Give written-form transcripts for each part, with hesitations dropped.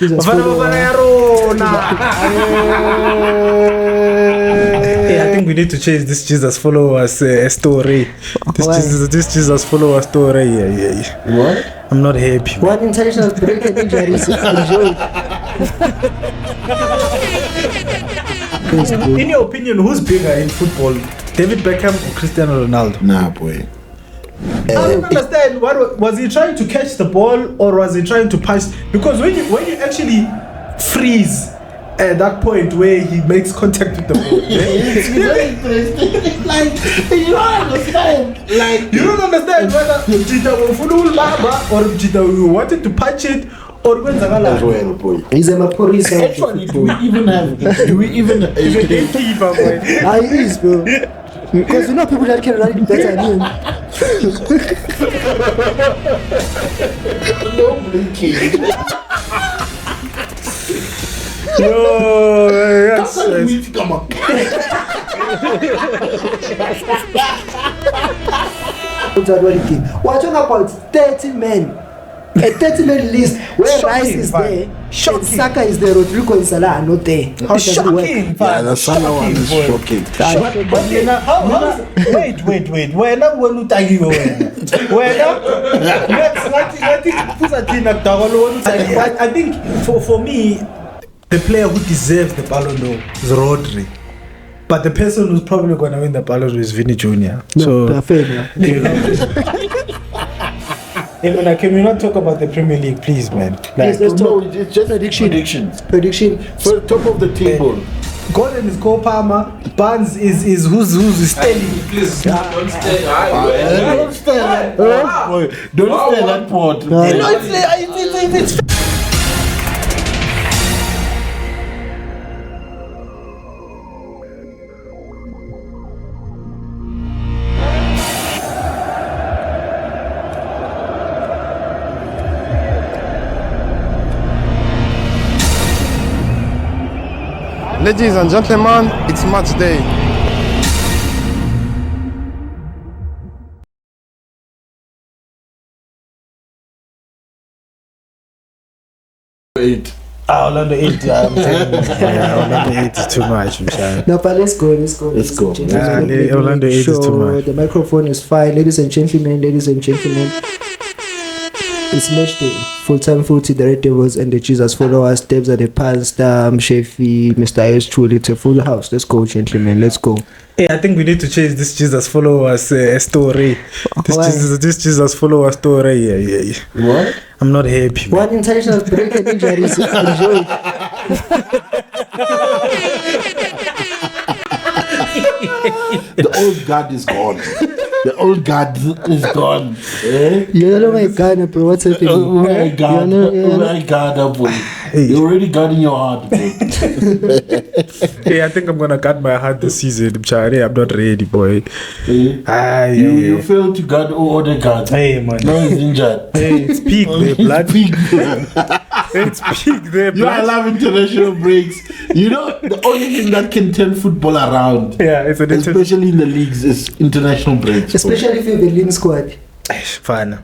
Jesus I think we need to change this Jesus followers story. This Jesus follower story. Yeah. What? I'm not happy. One international break and injuries. Enjoy. In your opinion, who's bigger in football, David Beckham or Cristiano Ronaldo? Nah, boy. I don't understand. What was he trying to catch the ball or was he trying to punch? Because when you actually freeze at that point where he makes contact with the ball, It's very interesting. Like, you don't understand. Like, you don't understand whether Tito or Tito wanted to punch it or when as well, boy. He's a Maporisa. Actually, do we even have gatekeeper, boy? He is, bro. Because you know people that can run it better than him. no blinking. Yo, that's Come on. We're talking about 30 men. A 30-man list where Rice is there, and Saka is there, Rodrigo and Salah are not there. How does it work? Yeah, the Salah one is shocking. Wait. When I'm going to tag you, I think for me, the player who deserves the Ballon d'Or is Rodri. But the person who's probably going to win the Ballon d'Or is Vinny Jr. No, fair. Hey, man, can we not talk about the Premier League, please, man? Yes, let's talk. It's just predictions. For top of the table. Gordon is Cole Palmer. Barnes is who's Sterling. Please don't stay. Don't stay. Don't stay that port. It's Ladies and gentlemen, it's match day. Orlando 8. I'm telling you. Orlando 8 is too much. No, but let's go. Orlando 8 is too much. The microphone is fine. Ladies and gentlemen. It's match day. Full-time footy, the Red Devils and the Jesus followers. Debs at the past, Sheffy, Mr. S. Truly. It's a full house. Let's go, gentlemen. Let's go. Hey, I think we need to change this Jesus followers story. This Jesus follower story. Yeah. What? I'm not happy. One international break and injuries. Enjoy. The old guard is gone. You know my Ghana, bro. What's happening? Oh my God, boy. You're already guarding your heart, bro. Hey, I think I'm gonna guard my heart this season. I'm not ready, boy. You failed to guard all other guards. Hey, man. Now he's injured. Hey, it's peak there, blood. It's peak there, You blood. love international breaks. You know, the only thing that can turn football around, Yeah, especially in the leagues, is international breaks. Especially if you're the lean squad. Fine.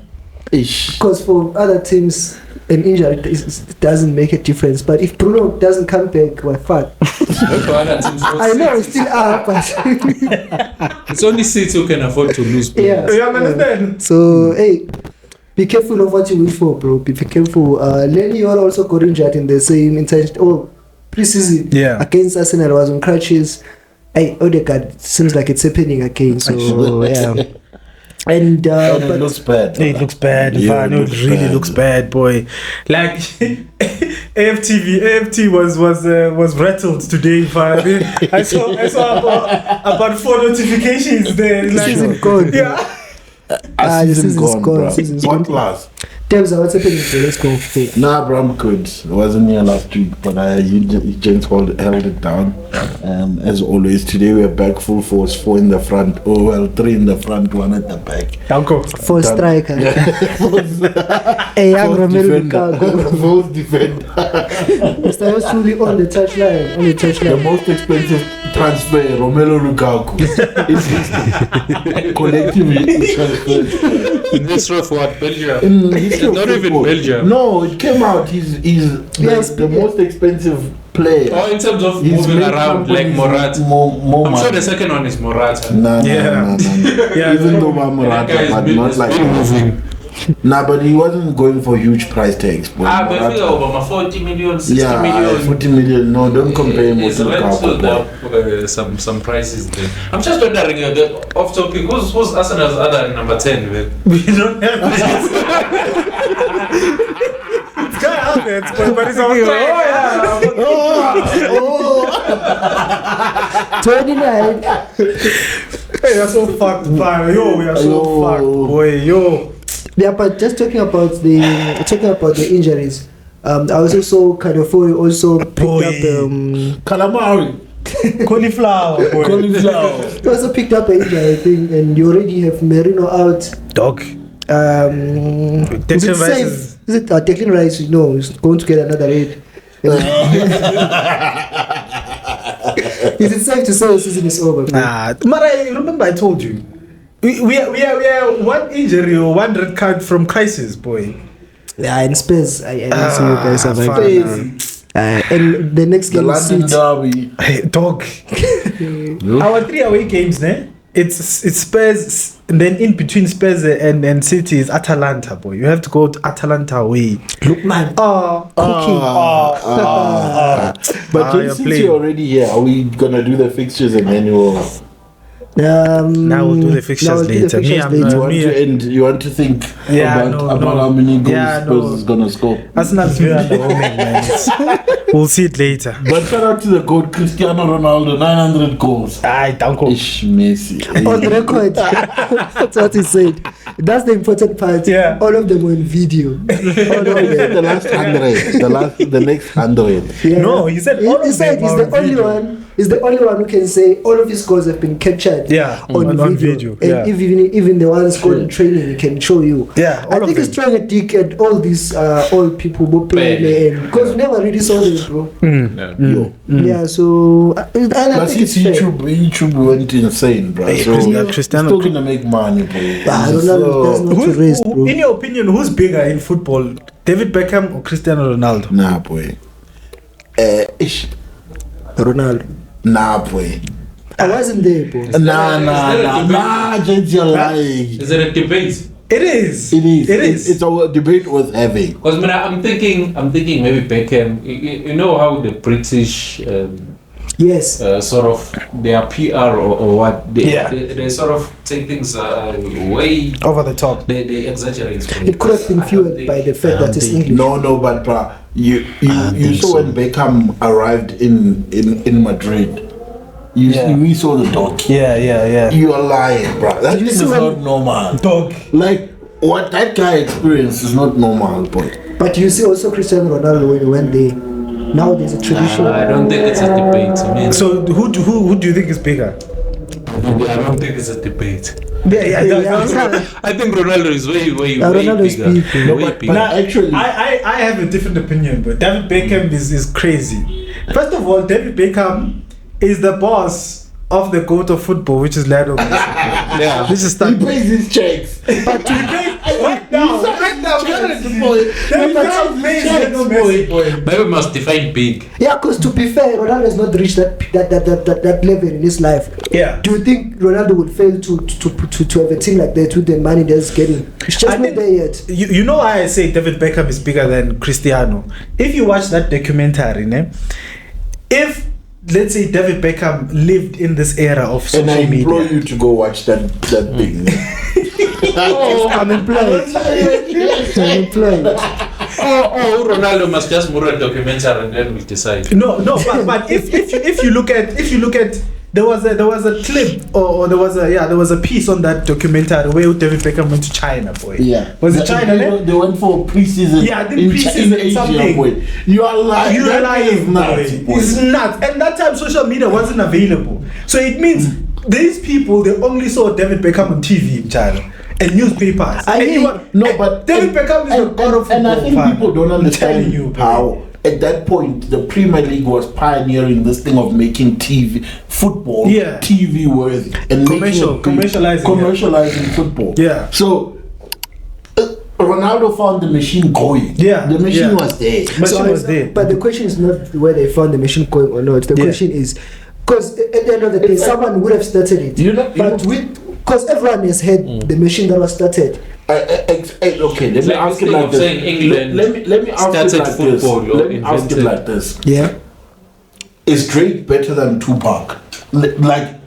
Because for other teams, an injury it doesn't make a difference. But if Bruno doesn't come back, we're fucked. I know it's still up, but it's only City who can afford to lose. Yeah. You understand? So, hey, be careful of what you wish for, bro. Be careful. Lenny, you also got injured in the same preseason. Yeah. Against Arsenal, was on crutches. Hey, Odegaard seems like it's happening again. So, yeah. And it looks bad. It looks bad. Yeah, It really looks bad, boy. Like AFT was rattled today. I saw about 4 notifications there. Like, season gone. Yeah. The season's gone. What class? Debs, what's happening? Let's go. Nah, bro, I'm good. I wasn't here last week, but you gents held it down. As always, today we are back full force. 4 in the front. 3 in the front, 1 at the back. Uncle. 4 striker. A young Romelu Lukaku. Fourth defender. Mr. Yost truly on the touchline. The most expensive transfer, Romelu Lukaku. Collectively transferred. In history of what? Belgium? In history of Not even football. Belgium. No, it came out. He's the most expensive player. Oh, in terms of He's moving made around like companies Morata. more I'm money. sure the second one is Morata. Nah. Yeah, Even though That Morata, guy is but been- not is like been moving. Nah, but he wasn't going for huge price tags. But But Morata- figure over 40 million, 60 yeah, million. 40 million. No, don't compare him with It's rented Lukaku. up some prices there. I'm just wondering, off topic, who's Arsenal's other number 10, man? We don't have this. It's Kai Havertz, but it's our guy. 29. Hey, you're so fucked, man. Yo, we are so fucked, boy. Yo. Yeah, but just talking about the injuries. I was also kind of also picked Boy. up Calamari. Cauliflower, boy. I also picked up an injury, I think, and you already have Merino out. Dog. Is Declan it Rice safe? Is it Declan Rice? No, he's going to get another red. Is it safe to say the season is over? bro? Nah, Mara, remember I told you. We are one injury or one red card from crisis, boy. Yeah, in Spurs, I didn't see you guys surviving. Spurs. And the next The game is London City. Derby. Hey, dog. Our 3 away games, ne? It's Spurs, and then in between Spurs and City is Atalanta, boy. You have to go to Atalanta away. Look, man. But you're since playing. you're already here, are we gonna do the fixtures and then we'll... Now we'll do the fixtures later. Me, I'm You not- want to end? You want to think about how many goals Spurs is gonna score? Arsenal's very underwhelming, man. We'll see it later. But shout out to the goat Cristiano Ronaldo, 900 goals. Aye, Danko. Ish, Messi. On record. That's what he said. That's the important part. Yeah. All of them were in video. All of them. The last 100, the next 100. Yeah. No, he said all he of said them he's are the on only video. one. He's the only one who can say all of his goals have been captured. Yeah, on video. And even the ones scored in training, he can show you. Yeah, all I of think he's them. trying to dig at all these old people who play because we never really saw them, bro. Yeah, so I Plus, think it's his fair. YouTube went insane, bro. Hey, So Cristiano- he's still gonna make money, bro. Ronaldo does not to rest, bro. In your opinion, who's bigger in football, David Beckham or Cristiano Ronaldo? Nah, boy. Ish. Ronaldo. Nah, boy. I wasn't there, bro. Nah, James, you're lying. Is it a debate? It is. It is. It is. It's our debate worth having. Because I'm thinking maybe Beckham. You know how the British Yes. sort of their PR or what Yeah. they sort of take things way Over the top. they exaggerate. It could have been fueled by the fact that it's English. No, but bruh, you saw when Beckham arrived in Madrid. We saw the dog. Yeah. You are lying, bruh. That You thing is see when- not normal. Dog. Like what that guy experienced is not normal, boy. But you see also Cristiano Ronaldo when he went there. Now there's a tradition. I don't think it's a debate. I mean, So who do you think is bigger? I don't think it's a debate. Yeah. I think Ronaldo is way Ronaldo is bigger. big, No, Way but bigger. actually, I have a different opinion, but David Beckham is crazy. First of all, David Beckham is the boss of the GOAT of football, which is Lionel Messi. Yeah. This is he start. pays his checks. But right now, Maybe we must define big. Yeah, because to be fair, Ronaldo has not reached that level in his life. Yeah. Do you think Ronaldo would fail to have a team like that with the money that's getting? It's just I not think- there yet. You know why I say David Beckham is bigger than Cristiano? If you watch that documentary, ne? If let's say David Beckham lived in this era of And I social implore media, you to go watch that thing. Unemployed. Unemployed. Oh, Ronaldo must just move a documentary and then we decide. no, but if you look at there was a clip or there was a piece on that documentary where David Beckham went to China, boy. Yeah. Was it China? They went for preseason. Yeah, I think preseason in Asia, something. boy. You are lying. You're That lying, is nuts, boy. boy. It's nuts. And that time social media wasn't available. So it means these people, they only saw David Beckham on TV in China and newspapers. But David Beckham is the god of football. and I think fan. people don't I'm telling understand you, how at that point the Premier League was pioneering this thing of making football TV worthy and Commercializing commercializing football. Yeah. So Ronaldo found the machine going. Yeah, the machine was there. Machine was there. But the question is not whether they found the machine going or not. The question is, because at the end of the day, someone would have started it. Because everyone has had the machine that was started. Okay, let me ask it like this. England let me ask it like football. This. Let me ask it like this. Yeah. Is Drake better than Tupac? Like,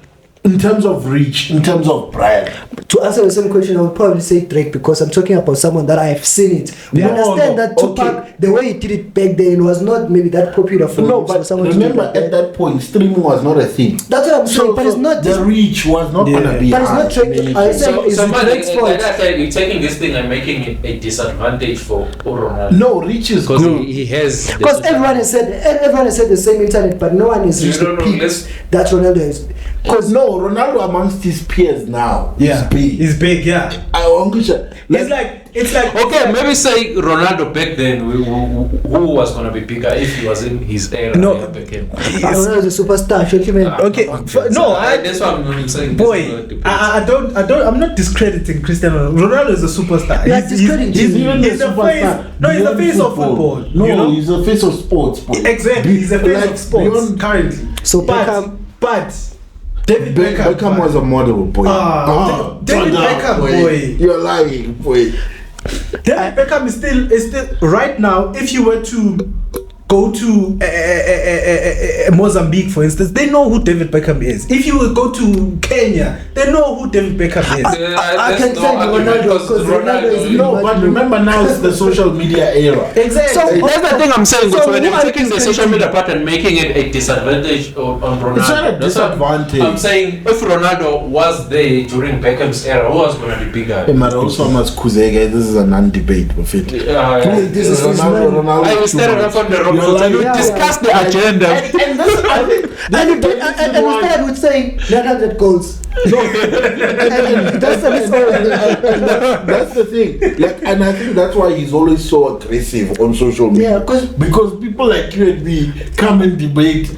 in terms of reach, in terms of brand? To answer the same question, I would probably say Drake, because I'm talking about someone that I have seen it. We understand that Tupac, the way he did it back then, was not maybe that popular for no, but remember at that point, streaming was not a thing. That's what I'm saying, but it's not. The reach was not going to be but it's not Drake. I said it's Drake's fault. Like I said, you're taking this thing and making it a disadvantage for Ronaldo. No, reach is because good. he has. Because everyone has said the same internet, but no one has reached the peak that Ronaldo has. Because Ronaldo amongst his peers now, he's big, yeah. It's like okay, maybe say Ronaldo back then, who was gonna be bigger if he was in his era? No, Ronaldo is a superstar. Okay, that's what I'm saying. Boy, I'm not discrediting Cristiano. Ronaldo is a superstar. He's even the superstar. No, he's the face of football. No, he's the face of sports. Exactly, he's the face of sports currently. So but David Beckham was a model, boy. David Beckham, boy. You're lying, boy. David Beckham is still right now. If you were to go to Mozambique, for instance, they know who David Beckham is. If you would go to Kenya, they know who David Beckham is. I can say Ronaldo, because Ronaldo is no, but remember now it's the social media era. Exactly. So that's the thing I'm saying. So when I'm taking the social media part and making it a disadvantage on Ronaldo, it's not a disadvantage. I'm saying if Ronaldo was there during Beckham's era, who was going to be bigger? This is a non-debate with it. This is Ronaldo. I was staring up on the road. You discuss the agenda. And we started with saying 900 goals. That's the thing. Like, and I think that's why he's always so aggressive on social media. Yeah, because people like you and me come and debate.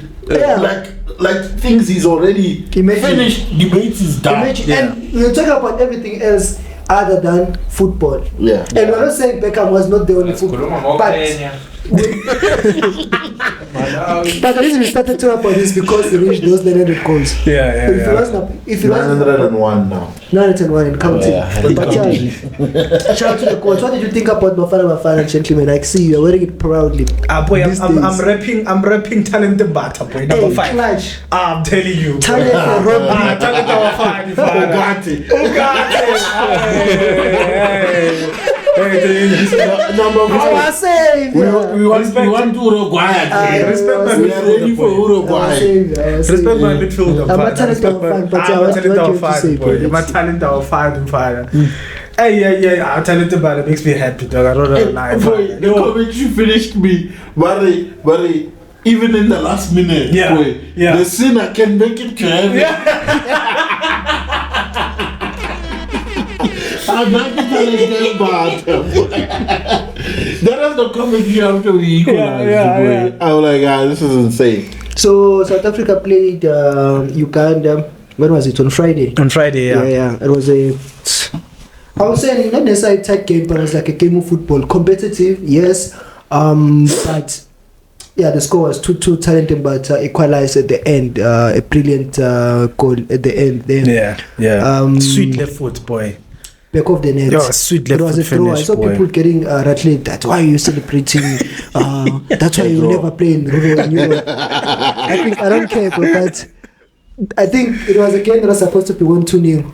Like things he's already finished. Debates is done. And we're talking about everything else other than football. Yeah. And we're not saying Beckham was not the only football. But the reason we started talking about this because he reached those 900 goals. If he was 901 now. 901 in counting. But shout out to the coach. What did you think about Bafana, gentlemen? I see you are wearing it proudly. Boy, I'm rapping Talent and Bata, boy. Number 5. Clutch. I'm telling you. Talent and Robin. Talent number 5. Number 5. We want Uruguay. Respect my we are ready for Uruguay. Respect my midfielder. I'm a talent number 5. I'm a talent number 5 and 5. Hey, I'm talented about it. Makes me happy, dog. I don't know lie. The commentary finished me. Very, even in the last minute. The sinner can make it to heaven. I'm not talented about that was the commentary after we equalized. I was like, this is insane. So South Africa played Uganda. When was it? On Friday. On Friday, yeah. It was I was saying not necessarily a tight game, but it was like a game of football, competitive, yes. But yeah, the score was 2-2 talented, but equalized at the end. A brilliant goal at the end. Then, sweet left foot, boy. Back of the net. Sweet left it was a throw. I saw people getting rattling. That's why you're celebrating. That's why you never play in Europe. I don't care about that. I think it was a game that was supposed to be 1-2-0.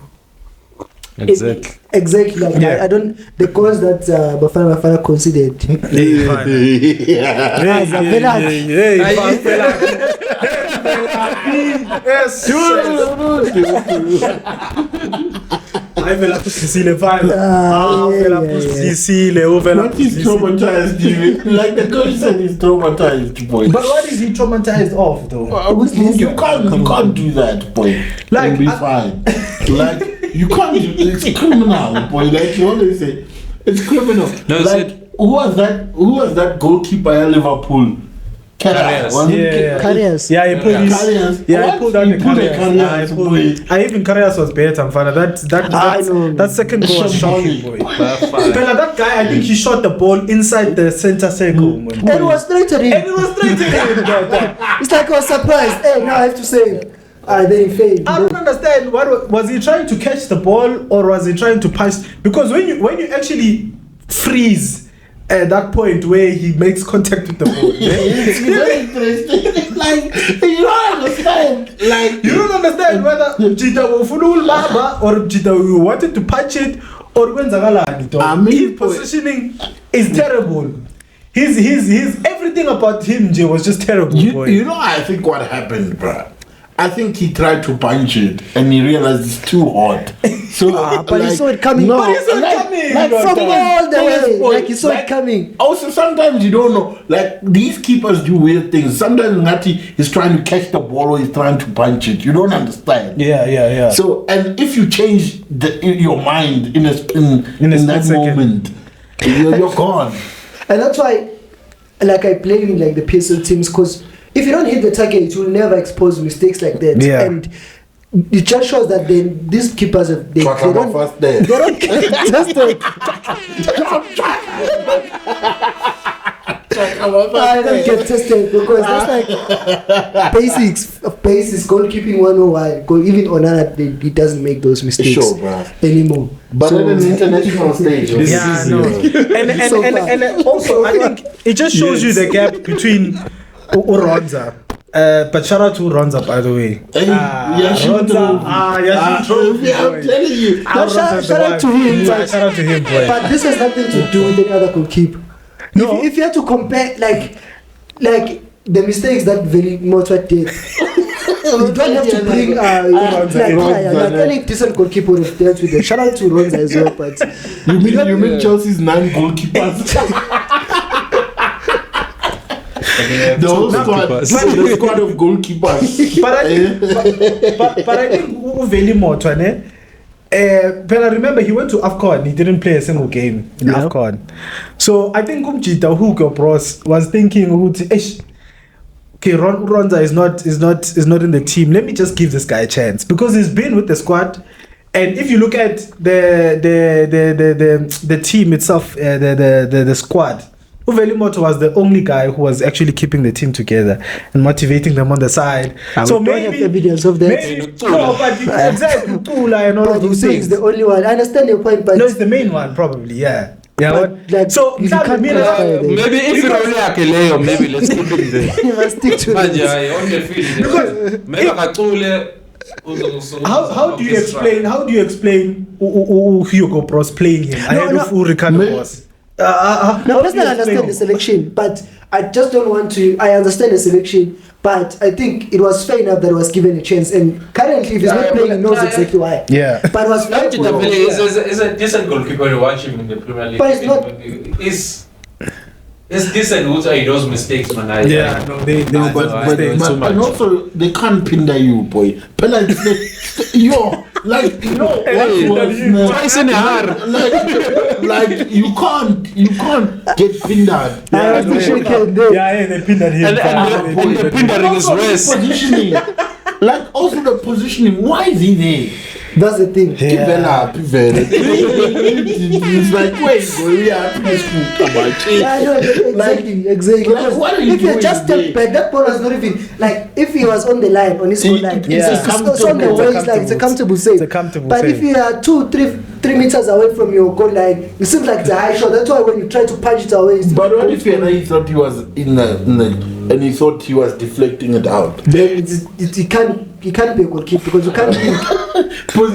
Exactly. Like I don't. The goals that Bafana conceded. What is traumatized you? Like the coach said, he's traumatized, boy. But what is he traumatized of, though? You can't do that, boy. Like, it'll be fine. Like. You can't do it's criminal, boy. Like you always say, it's criminal. No, like who was that goalkeeper at Liverpool? Carriers. Carriers. Yeah, he pulled Carriers. he What? pulled out He the pulled the Carriers. Carriers, I pulled boy. even Carriers was better, Mfana. That second goal was shocking, boy. Bella, that guy, I think he shot the ball inside the center circle. Man. And it was straight to him. And it was straight to him. It's like I was surprised. Hey, now I have to save. Then he failed. I don't understand. What was he trying to catch the ball or was he trying to punch? Because when you actually freeze at that point where he makes contact with the ball, It's very interesting. Like, you don't understand. Like, you don't understand whether Jita will laba or Jita wanted to punch it or when I mean, his positioning is terrible. His everything about him was just terrible. Boy. you know, I think what happened, bruh. I think he tried to punch it and he realized it's too hot. So, but he saw it coming. No, But he saw it coming. Like from all the way. boy, Like he saw it coming. Also, sometimes you don't know. Like, these keepers do weird things. Sometimes Ngati is trying to catch the ball or he's trying to punch it. You don't understand. Yeah. So, and if you change your mind in that second. moment, you're gone. And that's why, like, I blame like the PSL teams, because if you don't hit the target, it will never expose mistakes like that. Yeah. And it just shows that these keepers have they Talk don't about first day. they don't just I don't get tested because that's like basics goalkeeping 101. Even Onana, he doesn't make those mistakes Sure, bruh. anymore. But So- at an international stage, Yeah, no. And also, I think it just shows you the gap between Uronza. But shout out to Ronza, by the way. Hey, Ronza. I'm telling you. No, shout out to him. Yeah, shout out to him, boy. But this has nothing to do with any other goalkeeper. No. If you have to compare, like the mistakes that Veli Motwa did, you don't have to bring any decent goalkeeper would have dealt with it. Shout out to Ronza as well, but You mean Chelsea's 9 goalkeepers? The whole squad, the squad of goalkeepers. But I think Veli Motwa, but I remember he went to AFCON. He didn't play a single game in AFCON. So I think Umjita Hugo Bros was thinking, okay, Ronza is not in the team. Let me just give this guy a chance because he's been with the squad. And if you look at the team itself, the squad, Uveli Moto was the only guy who was actually keeping the team together and motivating them on the side. So maybe have evidence of that. Exactly, Tula and all of those He's things. the only one. I understand your point, but No, it's the main one, probably. Yeah. But, like, so you can't maybe Maybe if you only Akeleo, maybe let's keep it there. you must stick to Manje, it. on the field. Maybe Akatule. How do you explain Hugo Bros playing him ahead of Ricardo Bros? No, personally, I understand the selection, but I just don't want to. I understand the selection, but I think it was fair enough that he was given a chance. And currently, if he's not playing, he knows exactly why. Yeah. But it was fair. Is a decent goalkeeper to watch him in the Premier League. But it's not. It's decent. Who are those mistakes, man? But also they can't hinder you, boy. But like Twice in a hour. like you can't get hindered. I was wishing They pindered him. And the pindering is worse. Positioning, like also the positioning. Why is he there? That's the thing. It's like, wait, boy, we are peaceful. I know, exactly. Like, what are you If you doing just step there? back, that ball was not even like if he was on the line, on his own line. It's on the way. It's like it's a comfortable save. But if you are 3 meters away from your goal line, it seems like it's a high shot. That's why when you try to punch it away, it's But what if he thought he was in the and he thought he was deflecting it out? then you can't be a goalkeeper because you can't think.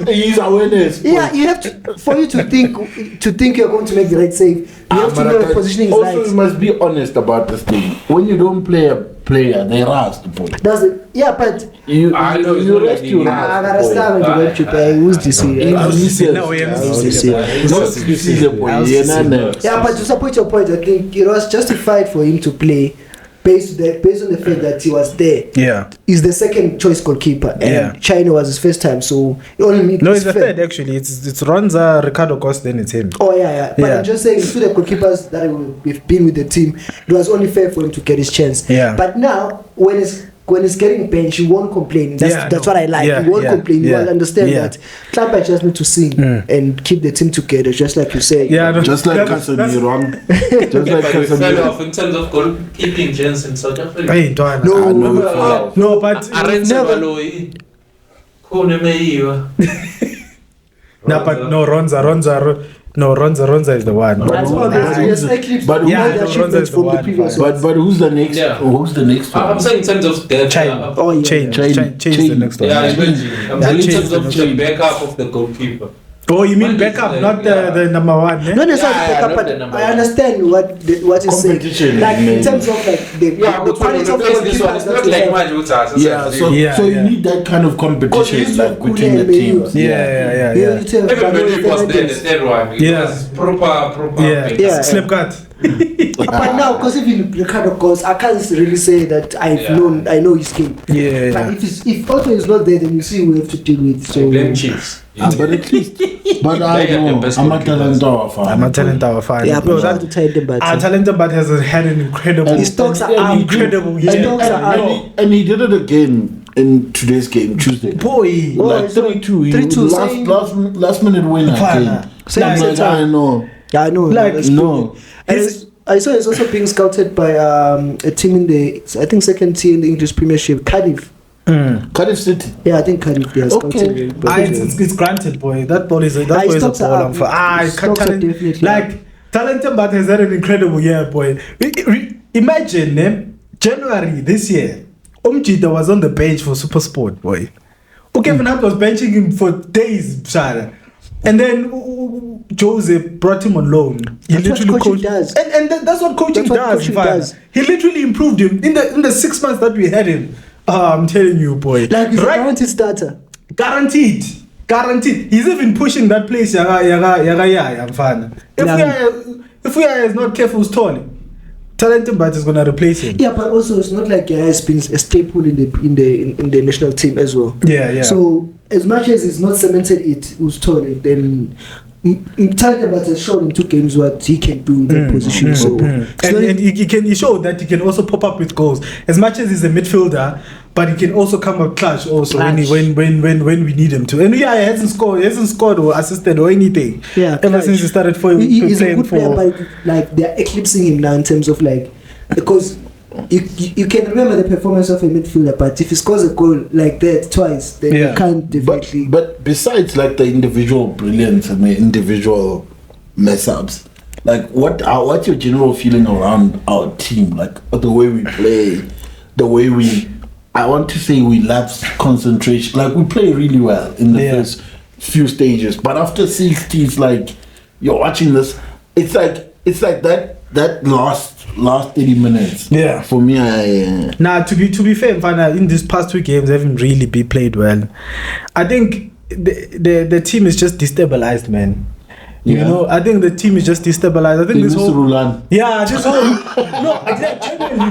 His awareness. Yeah, you have to for you to think you're going to make the right save. You have to know your positioning is Also, you right. must be honest about this thing. When you don't play a player, they rust, boy. That's it. Yeah, but You I know it's you not rest like your you- I rust, understand when you went to play. Who's this here? boy. Yeah, but to support your point, I think it was justified for him to play based on the fact that he was there. Yeah. He's the second choice goalkeeper, and China was his first time, so it only makes No, it's the third actually. It's Ronza, Ricardo Costa, then it's him. Oh yeah. But I'm just saying, to the goalkeepers that we've been with the team, it was only fair for him to get his chance. Yeah. But now, when it's getting benched, you won't complain. That's what I like. You won't complain. You will understand that Klapper just need to sing and keep the team together, just like you say. Yeah, no, just like Casemiro. Just like But we fell Casemiro. off in terms of goalkeeping chance in South Africa. Hey, Dwana. No, but Aren't never. Baloyi. Kone meiwa. Ronza is the one. That's all there's eclipse. But Ronza is from the previous one. But who's the next? Yeah. Who's the next one? I'm saying in terms of depth. China. Oh yeah. Change the next one. Yeah, imagine. I'm saying in terms of the backup of the goalkeeper. Oh, you mean One backup, is not like, the number one? Eh? Not necessarily Yeah, backup, not but the number I one. understand what is saying. Competition, Like in maybe. terms of like the quality of the this one. It's not like Majuta. Yeah, so you need that kind of competition like between the teams. Yeah. Even when it was there, the third one. It Yeah. was proper. Yeah. Slip cut. But now, because even Ricardo goes, I can't really say that I know his game. Yeah. But if Otto is not there, then you see we have to deal with. So Blame Chiefs. But at least, but I They are the know best I'm a goalkeepers. talent fan. I'm a talent fan. yeah, Bro, but that, to Talented But Talented But has had an incredible. his stocks are and he incredible. His Yeah. stocks are up. And he did it again in today's game, Tuesday. Boy. Like 3-2. 3-2, Last minute winner. Fana. Same I'm like, time. I know. Yeah, I know. Like, that's no. And I saw he's also being scouted by a team in the, I think, second tier in the English Premiership, Cardiff. Cardiff City. Yeah, I think Cardiff. They are scouting him. But, It's granted, boy. That ball is a his stocks ball are I'm for. up. His stocks are definitely Like Talented But has had an incredible year, boy. Imagine January this year, Umjita was on the bench for Super Sport, boy. Kevin Hart was benching him for days, Shara. And then Jose brought him on loan. He That's what literally coaching coached, does. and that's what coaching That's what does. coaching Fana. does. He literally improved him in the 6 months that we had him. I'm telling you, boy. like he's a guaranteed starter. Guaranteed. He's even pushing that place. Mfana. If we are not careful, Tony, Talented But is gonna replace him. Yeah, but also it's not like he has been a staple in the national team as well. Yeah. So as much as he's not cemented it with Tony, then Talented But has shown in 2 games what he can do in that position. So And he showed that he can also pop up with goals. As much as he's a midfielder, but he can also come up clutch also when we need him to. And he hasn't scored or assisted or anything. Yeah, ever clutch. since he started he's a playing good player, for. but like they're eclipsing him now in terms of like, because you can remember the performance of a midfielder, but if he scores a goal like that twice, then you can't definitely. But besides like the individual brilliance and the individual mess ups, like what's your general feeling around our team? Like the way we play, the way I want to say we lapse concentration. Like we play really well in the first few stages, but after 60, it's like you're watching this. It's like that last 30 minutes. Yeah. For me, I. Now, to be fair, Mfana, in these past 2 games, they haven't really been played well. I think the team is just destabilized, man. You know, I think the team is just destabilized. I think this whole Rulan. Genuinely,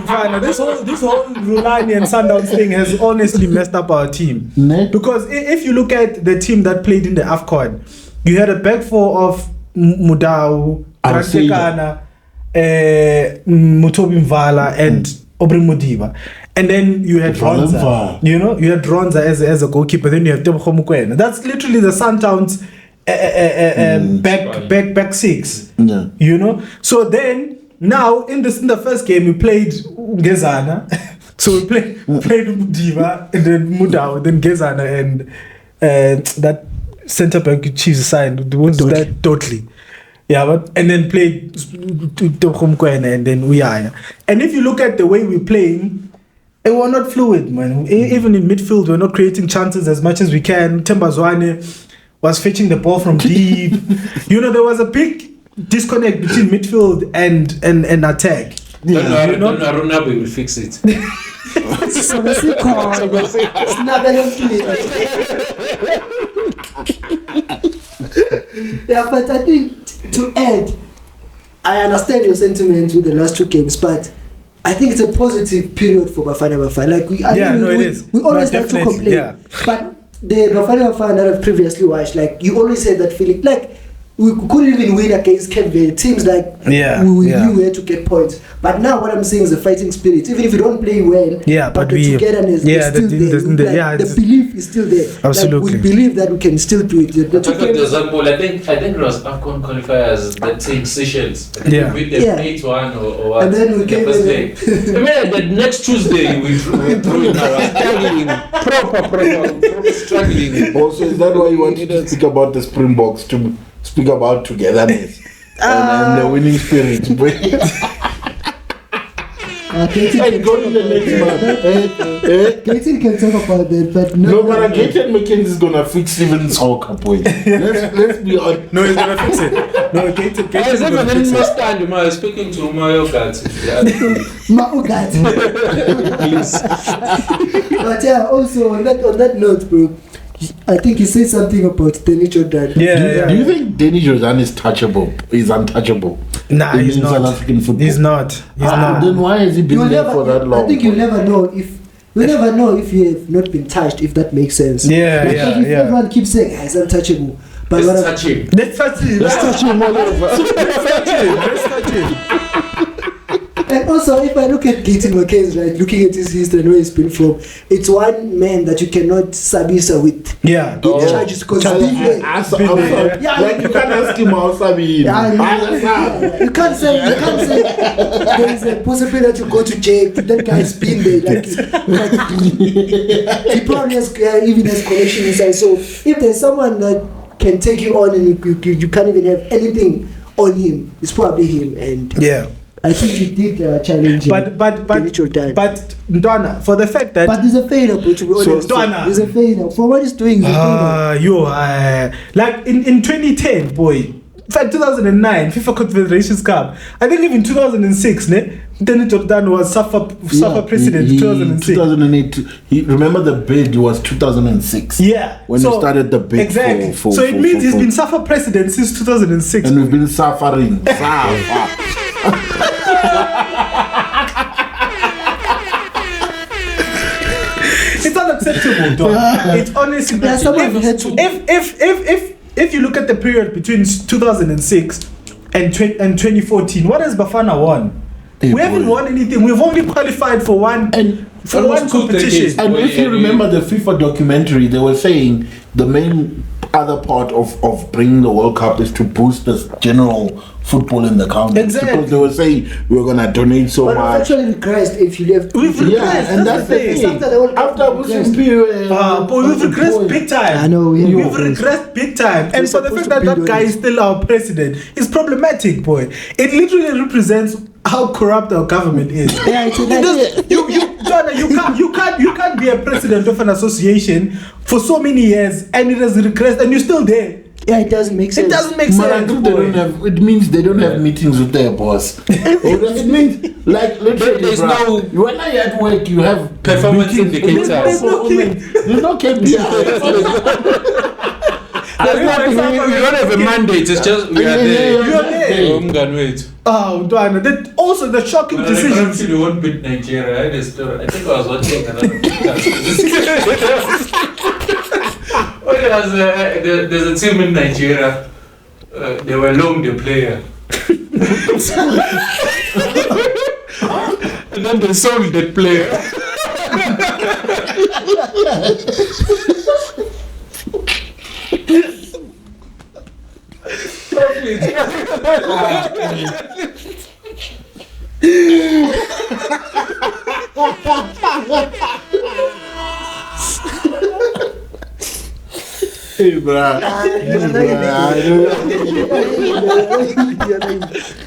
Mfana, this whole Rulani and Sundowns thing has honestly messed up our team. Because if you look at the team that played in the AFCON, you had a back 4 of Mudau, Grantekana, Mutobi Mvala, and Obri Modiba. And then you had Ronza. You know, you had Ronza as a goalkeeper. Then you have Tebogo Mokoena. That's literally the Sundowns back 6. Yeah. You know. So then now in the first game we played Gezana. So we played Mudiva and then Mudau, then Gezana and that centre back Chiefs signed. That totally. Yeah, but and then played Tobkomkwena and then Uyaya. And if you look at the way we're playing, we're not fluid, man. Even in midfield, we're not creating chances as much as we can. Tembazwane was fetching the ball from deep. You know, there was a big disconnect between midfield and attack. Don't worry, will fix it. Yeah, but I think to add, I understand your sentiment with the last 2 games, but I think it's a positive period for Bafana. Like we always like to complain, but the Bafana that I've previously watched, like you always had that feeling, like we couldn't even win against Cape Verde. Teams like we knew where to get points. But now what I'm saying is the fighting spirit. Even if we don't play well, but the togetherness is still there. The belief is still there. Absolutely. Like, we believe that we can still do it. Perfect example. I think it was AFCON qualifiers that take Seychelles. We beat them 8-1 or what. And then we came first day. The next Tuesday we drew struggling. Proper struggling. Also, is that why you wanted to speak about the Springboks to speak about togetherness and the winning spirit? Go to the next man. Gaten can talk about that, but but Gaten McKenzie is gonna fix Steven's soccer point. Let's be honest. No, he's gonna fix it. No, Gaten is gonna fix it. Speaking to Mayo Gats. But yeah, also on that note, bro, I think he said something about Danny Jordan. Do you think Danny Jordan is touchable? He's untouchable? Nah, he's not. South African football. He's not. Then why has he been there for that long? I think you'll never know if you have not been touched, if that makes sense. Everyone keeps saying he's untouchable. But let's touch him. Let's touch him all over. Let's touch him. And also, if I look at Gaten McKenzie, right, looking at his history and where he's been from, it's one man that you cannot sabisa with. Charges because like you can't ask him how Sabi. You can't say there is a possibility that you go to jail. That guy's been there. He probably even has connection inside. So if there's someone that can take you on and you can't even have anything on him, it's probably him. And I think he did challenge him. But Ndwana, for the fact that there's a failure, but to be honest, there's a failure for what he's doing. Like in 2010, boy. In fact, 2009 FIFA Confederations Cup. I think even 2006, Danny Jordan was SAFA president in 2006. 2008. Remember the bid was 2006. When he started the bid. Exactly. So it means he's been SAFA president since 2006. And we've been suffering. It's unacceptable, dog. It's honestly if you look at the period between 2006 and 2014, what has Bafana won? We haven't won anything. We've only qualified for one competition. And if you remember the FIFA documentary, they were saying the main other part of bringing the World Cup is to boost the general football in the country. Exactly. Because they were saying we're gonna donate so much. But actually regressed if you left. We've regressed, and that's the thing. After we've regressed big time. I know we've regressed big time. And for the fact that guy is still our president is problematic, boy. It literally represents how corrupt our government is. You can't be a president of an association for so many years and it has regressed and you're still there. It doesn't make sense. It doesn't make sense. It means they don't have meetings with their boss. It means, like, literally, when I at work, you have performance indicators. There's no KPI. We don't have a mandate. It's just we are there. You are there. That also the shocking decision. Actually, won't beat Nigeria. I think I was watching another podcast. There's a team in Nigeria. They were long the player. And then they sold that player. Hey, bro.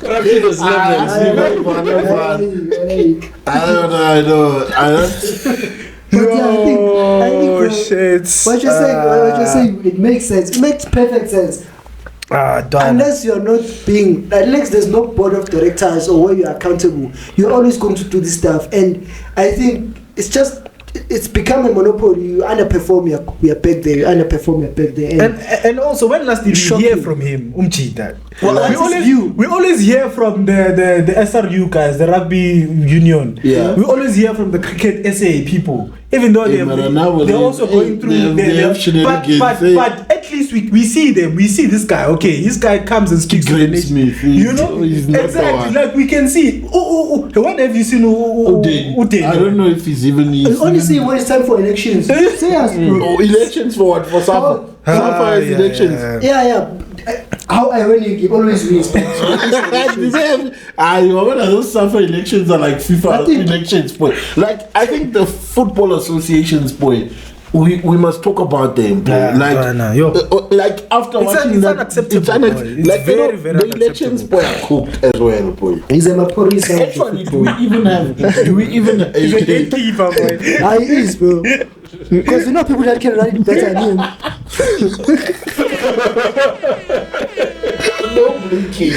What you're saying, it makes sense. It makes perfect sense. Unless you're not being, unless there's no board of directors or where you're accountable, you're always going to do this stuff. And I think it's just it's become a monopoly. You underperform, you're back there. You underperform, you're back there. And also, when last did we hear from him, Umchita? Well, we always hear from the SRU guys, the rugby union. Yeah. We always hear from the cricket SA people, even though they're also going through. But at least we see them. We see this guy. Okay, this guy comes and speaks to the nation. You know, exactly. Like we can see. When have you seen Udeni? I don't know if he's even. You only see when it's time for elections. Say us, bro. Oh, elections for what? For Safa? Safa is elections. Yeah. How ironic, it always wins. When those Safa elections are like FIFA elections, boy. Like, I think the football associations, boy, we must talk about them, boy. Like after watching that, unacceptable. It's like very, the elections, boy, are cooked as well, boy. He's a Maporisa. Actually, do we even have He's a gatekeeper, boy. He is, bro. Because you know people that can run it better than him. no blinking?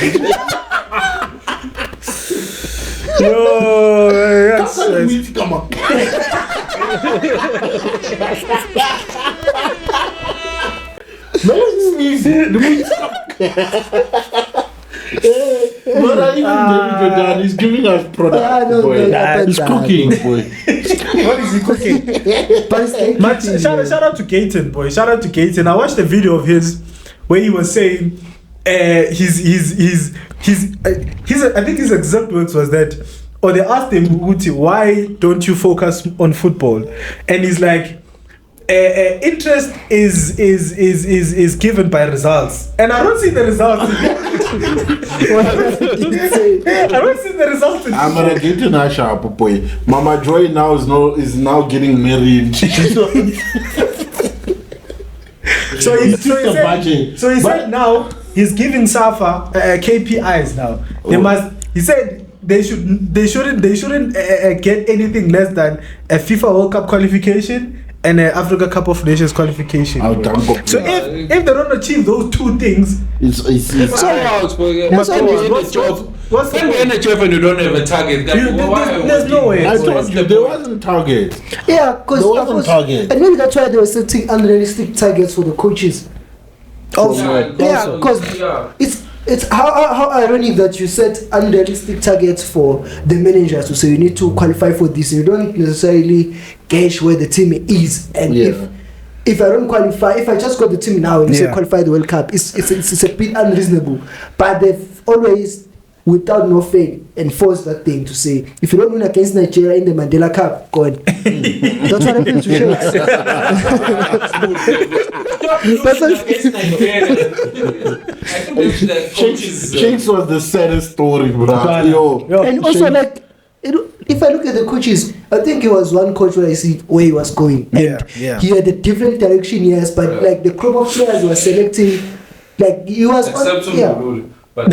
Yo, that's Come on. No one's sneezing. But even David Jordan is giving us product, boy. He's cooking, boy. What is he cooking? Shout out to Gaten, boy. Shout out to Gaten. I watched a video of his where he was saying I think his exact words was that, or they asked him, Uti, why don't you focus on football? And he's like, interest is given by results, and I don't see the results. I don't see the results. I'm gonna get to Nasha, boy. Mama Joy now is now getting married. So he said now he's giving Safa KPIs now. They must. He said they shouldn't get anything less than a FIFA World Cup qualification and an Africa Cup of Nations qualification. So if they don't achieve those two things, it's what's the NHF and you don't have a target? There's no way. I told you there wasn't target. Yeah, because there wasn't target. And maybe that's why they were setting unrealistic targets for the coaches. Because it's how ironic that you set unrealistic targets for the managers to say you need to qualify for this. You don't necessarily gauge where the team is, and if I don't qualify, if I just got the team now and say qualify the World Cup, it's a bit unreasonable. But they've always, without no fail, enforced that thing to say if you don't win against Nigeria in the Mandela Cup, God, that's what happened to Shakes. Shakes was the saddest story, bro. And also, like, if I look at the coaches, I think it was one coach where I see where he was going. And he had a different direction, yes, but like the crop of players were selecting, like he was but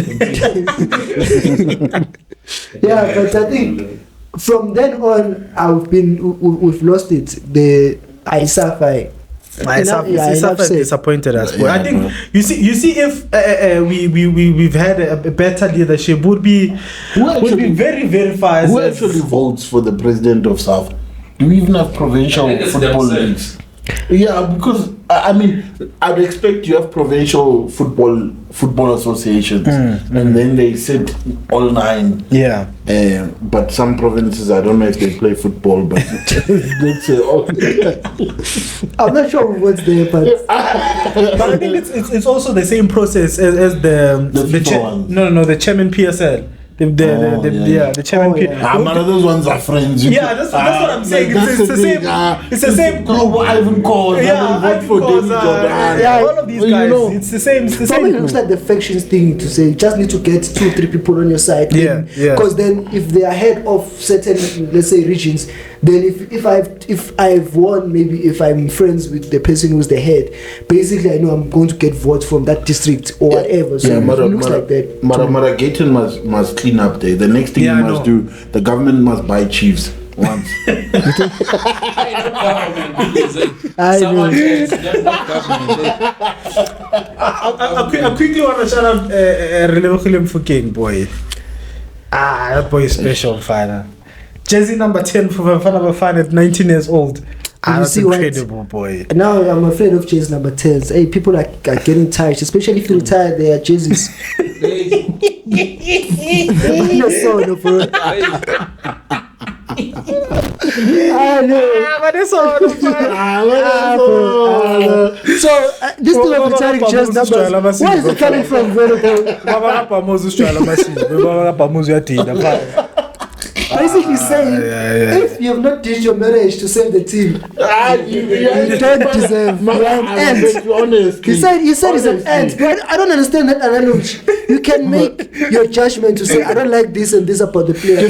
I think from then on we've lost it. The ISAFI. ISAFI disappointed us. Yeah, I think you see if we've had a better leadership would be very very fast. Who actually votes for the president of SAF? Do we even have provincial football leagues? Yeah, because I mean, I'd expect you have provincial football associations, and then they sit all 9. Yeah. But some provinces, I don't know if they play football, but let's say, I'm not sure what's there, but I think it's also the same process as the the chairman PSL. The chairman. Those ones are friends. That's what I'm saying. It's the same. It's the same group. Ivan calls. All of these guys. It's the same. It's the same. It looks like the factions thing to say. You just need to get 2-3 people on your side. Because then, if they are head of certain, let's say, regions, then if I've won, maybe if I'm friends with the person who's the head, basically I know I'm going to get votes from that district or whatever. So it looks like that. Mara Gaten must clean up there. The next thing you must do, the government must buy chiefs once. I quickly want to shout out Relevokilem Fukeng, boy. That boy is special, father. Jersey number 10 for Bafana Bafana at 19 years old. That's incredible, boy. Now I'm afraid of jersey number 10s. Hey, people are getting tired, especially if you retire their jerseys. Sono, bro. So this thing of retiring jersey numbers, where is it coming from? Basically saying, if you have not did your marriage to save the team, you don't deserve. You're an ant. He said it's an ant. But I don't understand that analogy. You can make your judgment to say, I don't like this and this about the player.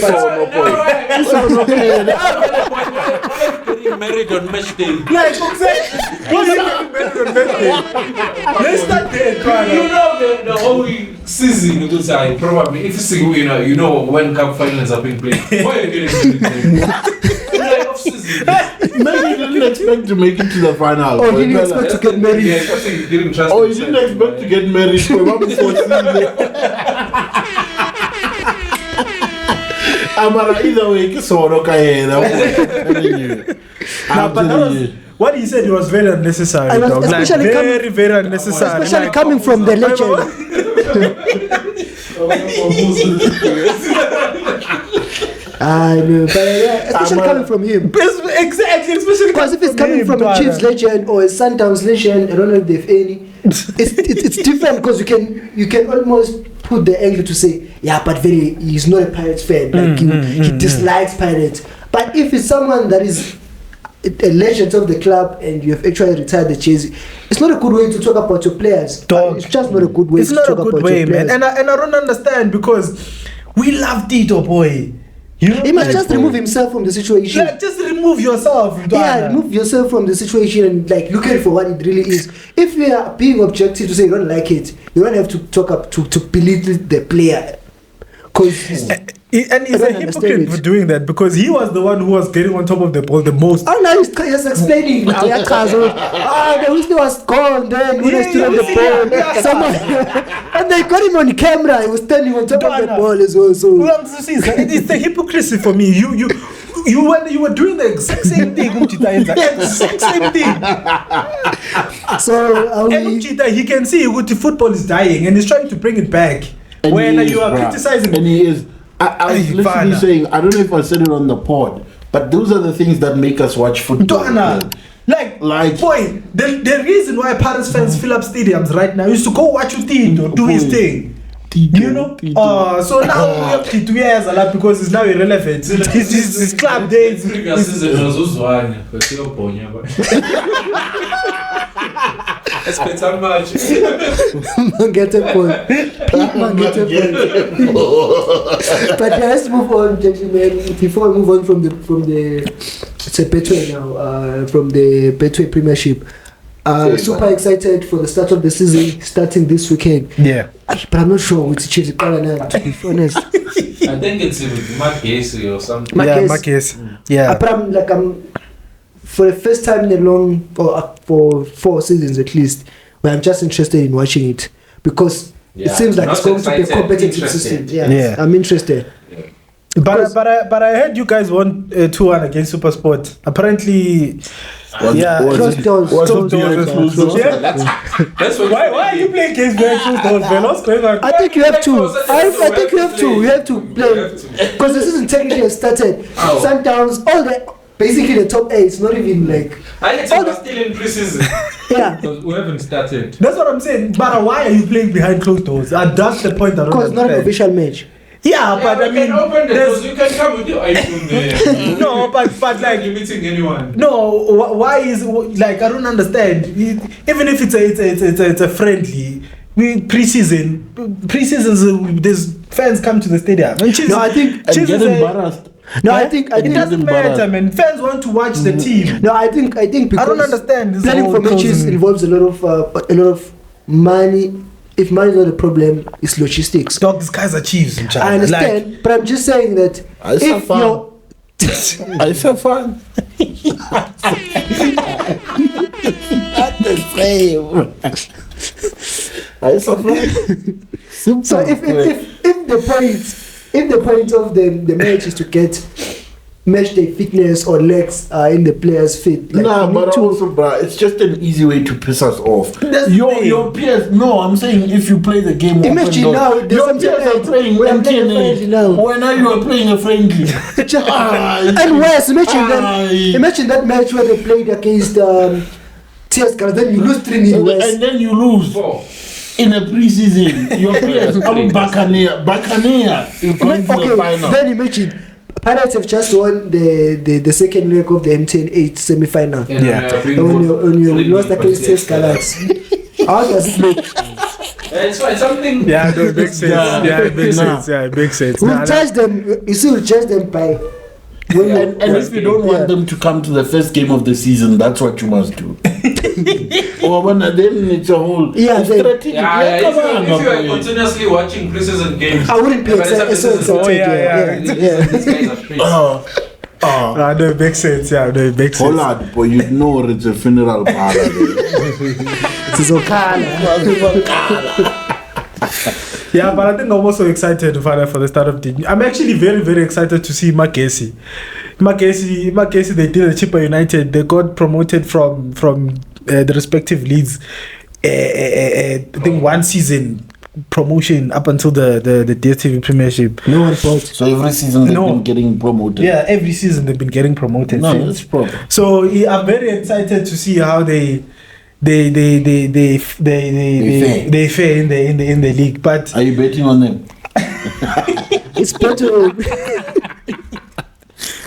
Getting married on match day. Like, exactly. Let's start there, You know the whole season, because I probably, if you know when cup finals are being played, why are you getting married? Like off season. Maybe he didn't expect to make it to the final. Oh, he didn't expect to get married. Yeah, because he didn't trust he didn't expect to get married. Either way, Sono what he said was very unnecessary. Dog. Especially Very unnecessary. Especially coming from the legend. I know, but especially coming from him. Exactly, especially because if it's coming from a Chiefs legend or a Sundowns legend, I don't know if they've any. It's different because you can almost put the angle to say, yeah, but he's not a Pirates fan. Like he dislikes Pirates. But if it's someone that is a legend of the club and you have actually retired the jersey, it's not a good way to talk about your players. It's just not a good way to talk about your players. Man. And I don't understand because we love Tito, boy. You know, he must just remove himself from the situation. Yeah, just remove yourself. Remove yourself from the situation and like look at it for what it really is. If you are being objective to say you don't like it, you don't have to talk up to belittle the player. Because and he's a hypocrite for doing that because he was the one who was getting on top of the ball the most. Oh, now he's explaining. The whistle was gone. Then when I stood on the ball, someone and they got him on camera. He was standing on top of the ball as well. So it's the hypocrisy for me. You were doing the exact same thing. Exact same thing. So he can see what the football is dying and he's trying to bring it back. And when you are criticizing, and he is. I was literally saying, I don't know if I said it on the pod, but those are the things that make us watch football. Like boy, the reason why Paris fans fill up stadiums right now is to go watch Tito do his thing. You know? So now we have Tito years a lot because it's now irrelevant. His club days. Aspetta much. Get a point. But let's move on, gentlemen. Before we move on from the it's a Betway now. From the Betway Premiership. Super excited for the start of the season starting this weekend. Yeah. But I'm not sure which Chiefs to be honest. I think it's Marquez or something. Marquez. Yeah. But I'm for the first time in a long, or for 4 seasons at least, where I'm just interested in watching it because it seems like it's going to be a competitive system. Yeah. I'm interested. Yeah. But I heard you guys won 2-1 against SuperSport. Apparently, close doors. Why are you playing games very close doors, man? What's going on? I think you have to. I think you have to. You have to play because the season technically has started. Sundowns, all the. Basically, the top 8 is not even like. I think we're still in preseason. Yeah. We haven't started. That's what I'm saying. But why are you playing behind closed doors? That's the point. Because it's not an official match. Yeah, but I mean, open the doors. You can come with your iPhone there. No, but like limiting anyone. No, why is like I don't understand. Even if it's a friendly. Preseasons, there's fans come to the stadium. No, I think get embarrassed. No, I think it doesn't matter, man. Fans want to watch the team. No, I think because I don't understand. Planning for matches involves a lot of money. If money is not a problem, it's logistics. Dog, these guys are Chiefs in China. I understand, but I'm just saying that if you're I so fun. Not the same. I so fun. So if the point of the match is to get match their fitness or legs in the players' fit. Like, Nah, you need but to- also, bruh, it's just an easy way to piss us off. That's the thing. Your peers, no, I'm saying if you play the game, Imagine open now, door, there's your something peers are like- playing we are playing a friendly MTNA. now. When are you are playing a friendly? And worse, imagine that match where they played against TSK, then you lose 3-0 West. And then you lose 4. in a preseason. Your peers, I'm Buccaneer, you're going to the final. Then imagine Pirates have just won the second leg of the MTN8 semi-final. When you lost against TSK, how does it look? It's fine, something. Yeah, no, it makes sense. Yeah, it makes Nah. sense. Yeah, it makes sense. We'll Nah, charge them. You see, we'll charge them by. And if you don't want them to come to the first game of the season, that's what you must do. Or when then it's a whole Yeah, then- strategic. If you are Come on, continuously watching preseason games, I wouldn't pay by the time the season attention. Oh, yeah. these guys are crazy. nah, no, it makes sense. Yeah, no, it makes Hold sense. on, but you know it's a funeral parlor. It's okay. Yeah, but I think I'm also excited to find out for the start of the. I'm actually very, very excited to see Makesi, they did a Chippa United. They got promoted from the respective leagues. I think one season promotion up until the DStv Premiership. No one bought. So every season they've been getting promoted. Yeah, every season they've been getting promoted. No, since. that's proper. So I'm very excited to see how they fare in the league. But Are you betting on them? It's better.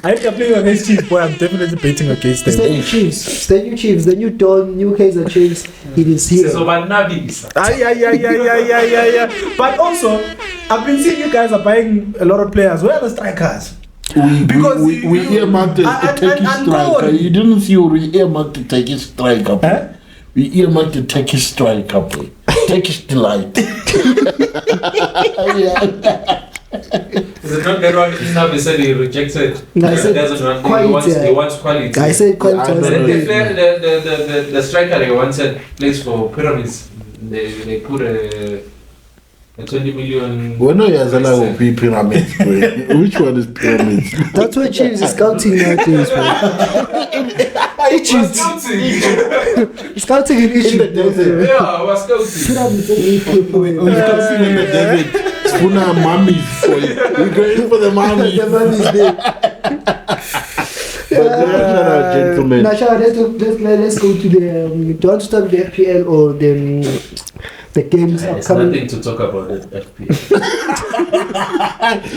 if they're playing against Chiefs, boy, I'm definitely betting against It's the them. new Chiefs. It's the new Chiefs. The new Dawn, new Kaiser Chiefs. It is here. So, but Nabi, Yeah. But also, I've been seeing you guys are buying a lot of players. Where are the strikers? Because we earmarked a Turkish striker. You didn't see we earmarked a Turkish striker. Huh? We earmarked a Turkish striker. Turkish delight. is it not that one Nabi said he rejected? No, I said doesn't want, quality. he wants quality. I said quality. I But don't then know. the striker they once said plays for Pyramids. They put a 20 million. Well, no, yes, I will be pyramids. Which one is pyramids? That's what Chiefs is scouting nowadays, man. Egypt. Scouting in In the Egypt. desert. Yeah, I was scouting. Pyramids in Egypt. We're dancing in the desert. Spooner mummies. We're going for the mummies. The man is there. But shout out, gentlemen. Now, let's go to the. Do you want to start the FPL or the games There's upcoming? nothing to talk about the FPL.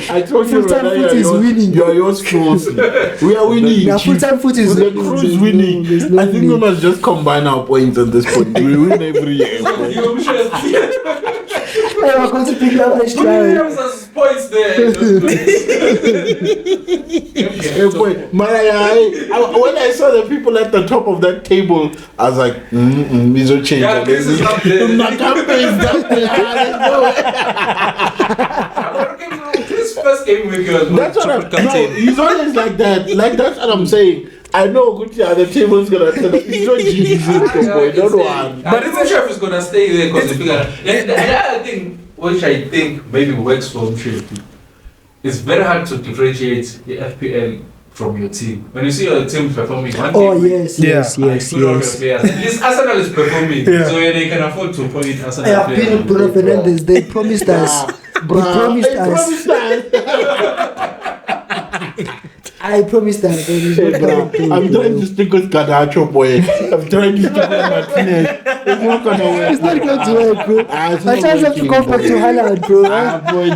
I told you Full-time that foot is winning. you're yours frozen. We are winning. Now, full-time foot is The winning. crew There's is no- winning. there's no I think we winning. must just combine our points at this point. We win every year. Hey, we're going to pick up next time. Points there. Hey, boy, when I saw the people at the top of that table, I was like, these will change. Yeah, this is not the. Nakambe is down there. This first game week was That's what I'm. No, he's always like that. Like that's what I'm saying. I know Gucci the table's gonna turn up. He's not Jesus, boy. Don't want. But the chef is gonna stay there because the other thing which I think maybe works for him, it's very hard to differentiate the FPL from your team. When you see your team performing one Oh, game, yes. put on your players. At least Arsenal is performing, so they can afford to put in Arsenal Yeah, players. Pedro Bruno Fernandes, they promised us. I promised us. I'm trying to stick with Garnacho, boy. I'm trying to stick with Martinez. It's not gonna work. It's not going to work, bro. It's I not just have to go working, back to boy. Haaland, bro. Boy,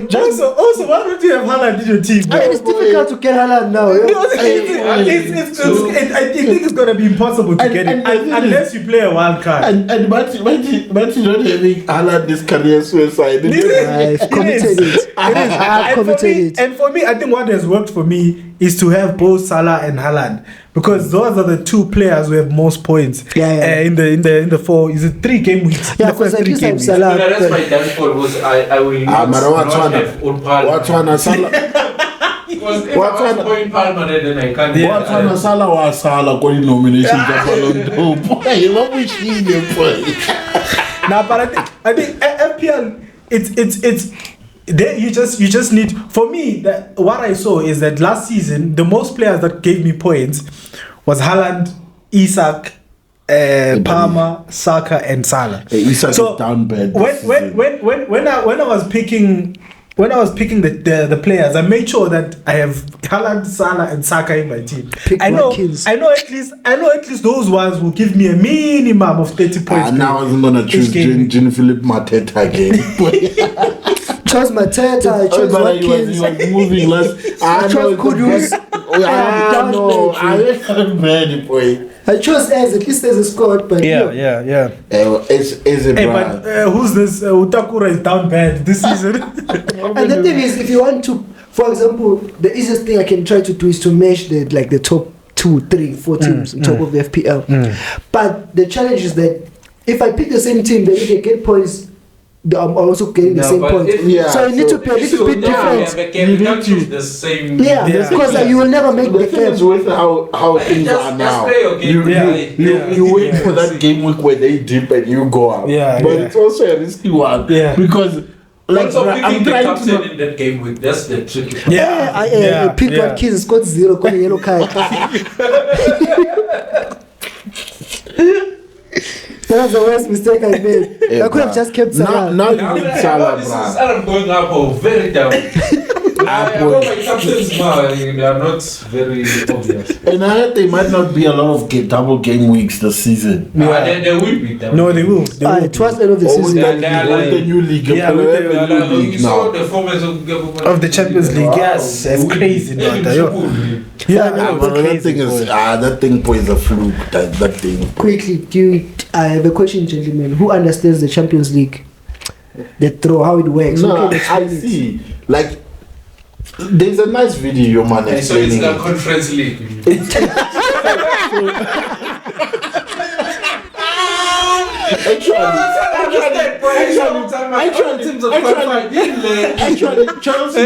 just Also, why don't you have Haaland in your team? It's difficult to get Haaland now. I think it's gonna be impossible to get it unless you play a wild card. and Martin not having Haaland this career suicide. I've committed it. I've committed it. And for me, I think what has worked for me is to have both Salah and Haaland because those are the two players who have most points. In the 3 game weeks. Yeah, the first because I 3 used to game have weeks. Salah. That's my downfall was I will not have Palmer. What's one Salah? Because if What's I was one- going Palmer then I can't. What's one Salah or Salah got nomination for Ballon d'Or? Boy, what we see there, boy? Now, but I think FPL, it's you just need. For me, what I saw is that last season the most players that gave me points was Haaland, Isak, Palmer, Saka, and Salah. Isak is down bad. When I was picking the players, I made sure that I have Haaland, Salah, and Saka in my team. I know at least those ones will give me a minimum of 30 points. Now I'm gonna choose Jean-Philippe Mateta again. Chose Mateta, I chose Watkins. He was moving less. I chose Kudus. I chose Ez, at least there's a squad, but yeah. But who's this? Utakura is down bad this season. And the thing is, if you want to, for example, the easiest thing I can try to do is to mesh the top 2, 3, 4 teams on top of the FPL. But the challenge is that if I pick the same team, then if they get points, I'm also getting the same points. So you need to be a little bit different. You can't choose the same. Because you will never make the thing is with how things are now. You wait for that game week where they dip and you go up. But it's also a risky one. Because I'm trying to in that game week. That's the tricky part. I picked Watkins, scored 0, got a yellow card. That's the worst mistake I made. I could have just kept Salah. Now you need Salah, I'm going up or very down. I know my captains, they are not very obvious. And I heard there might not be a lot of double game weeks this season. They will be. No, they will. Towards the end of the season. The new league. You saw the performance of the Champions League. Yes, it's crazy. That thing is a fluke. That thing. Quickly, I have a question, gentlemen. Who understands the Champions League? The throw, how it works? No, I see. Like, there's a nice video, man. So it's the conference league. Actually, Chelsea,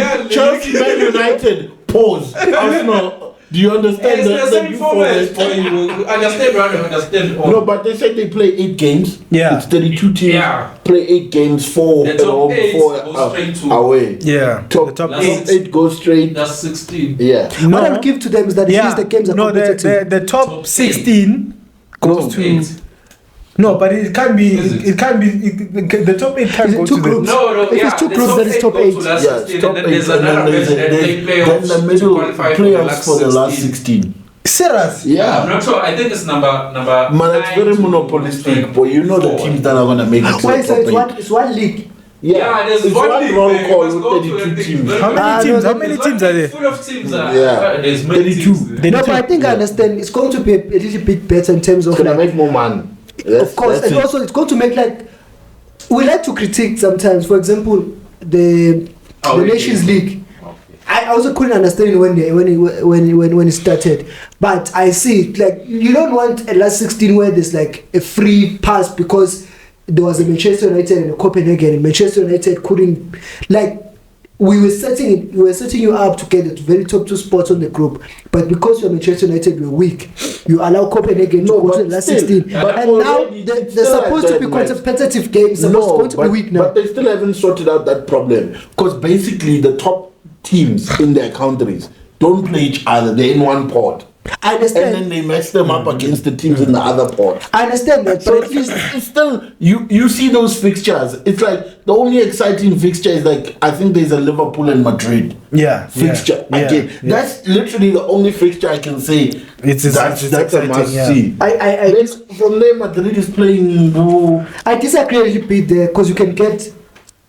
Man United, pause. Arsenal. Do you understand the same format? You understand all. No, but they said they play 8 games. Yeah. It's 32 teams. Play 8 games, 4 at home, 4 away. Yeah. The top 8 goes straight. That's 16. Yeah. What I'll give to them is that at least the games are competitive. The top 16 goes to 8. No, but it can't be. The top 8 can't go to groups? No. If it's 2 groups, then it's top 8. Top 8. Then the middle playoffs for the last 16. Serious? Yeah. I'm not sure. I think it's number. Man, it's very monopolistic. But you know the teams that are gonna make it. Why? So it's one league. Yeah, there's it's one roll call with 32 teams. How many teams are there? Full of teams. There's 32. No, but I think I understand. It's going to be a little bit better in terms of. Gonna make more money. Of course, and also it's going to make we like to critique sometimes. For example, the Nations League. I also couldn't understand when it started, but I see you don't want a last 16 where there's a free pass because there was a Manchester United and a Copenhagen, and Manchester United couldn't we were setting you up to get the very top 2 spots on the group, but because you're Manchester United, you're weak. You allow Copenhagen to go to the last 16, and now they're supposed to be competitive games. Supposed to be weak now. But they still haven't sorted out that problem because basically the top teams in their countries don't play each other. They're in one pot. I understand. And then they match them up against the teams in the other pot. I understand that, but at least it's still you see those fixtures. It's the only exciting fixture is I think there's a Liverpool and Madrid fixture again. That's literally the only fixture I can say. That's a must see. From there, Madrid is playing. I disagree a little bit there because you can get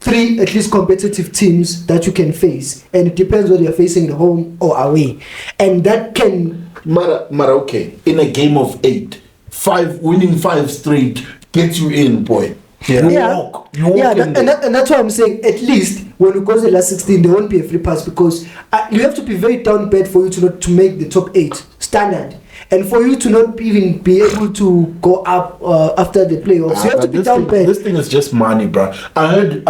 3 at least competitive teams that you can face, and it depends whether you're facing the home or away, and that can. Okay, in a game of 8, winning 5 straight gets you in, boy. You walk in and that's why I'm saying at least when you go to the last 16, there won't be a free pass because you have to be very down bad for you to make the top 8 standard, and for you to not even be able to go up after the playoffs. You have to be down bad. This thing is just money, bro. I heard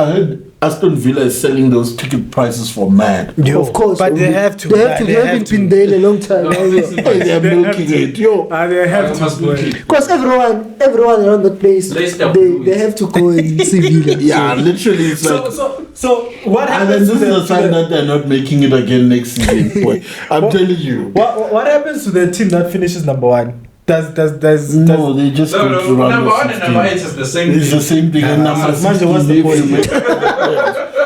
Aston Villa is selling those ticket prices for mad. Of course, but they have to. They haven't been there in a long time. They're milking it, yo. They have to. Because everyone around the place, they have to go and see Villa. Yeah, literally, it's like. So what And happens? then this is a sign that they're not making it again next season. Boy, I'm telling you. What happens to the team that finishes number 1? Does No, they just go to run number the 1 and number 8 is the same It's the thing. same thing. And number Manje, 16, what's the maybe- point?